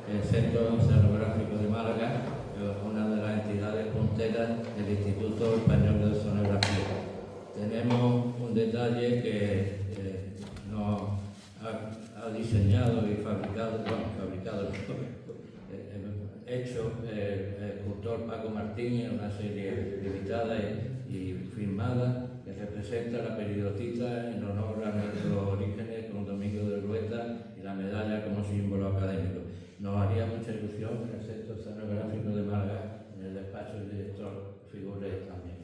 el Centro Oceanográfico de Málaga, una de las entidades punteras del Instituto Español de Oceanografía. Tenemos un detalle que nos ha diseñado y hecho el escultor Paco Martín en una serie limitada y firmada que representa la periodista en honor a nuestros orígenes con Domingo de Rueda y la medalla como símbolo académico. Nos haría mucha ilusión que el Centro Oceanográfico de Málaga, en el despacho del director, figure también.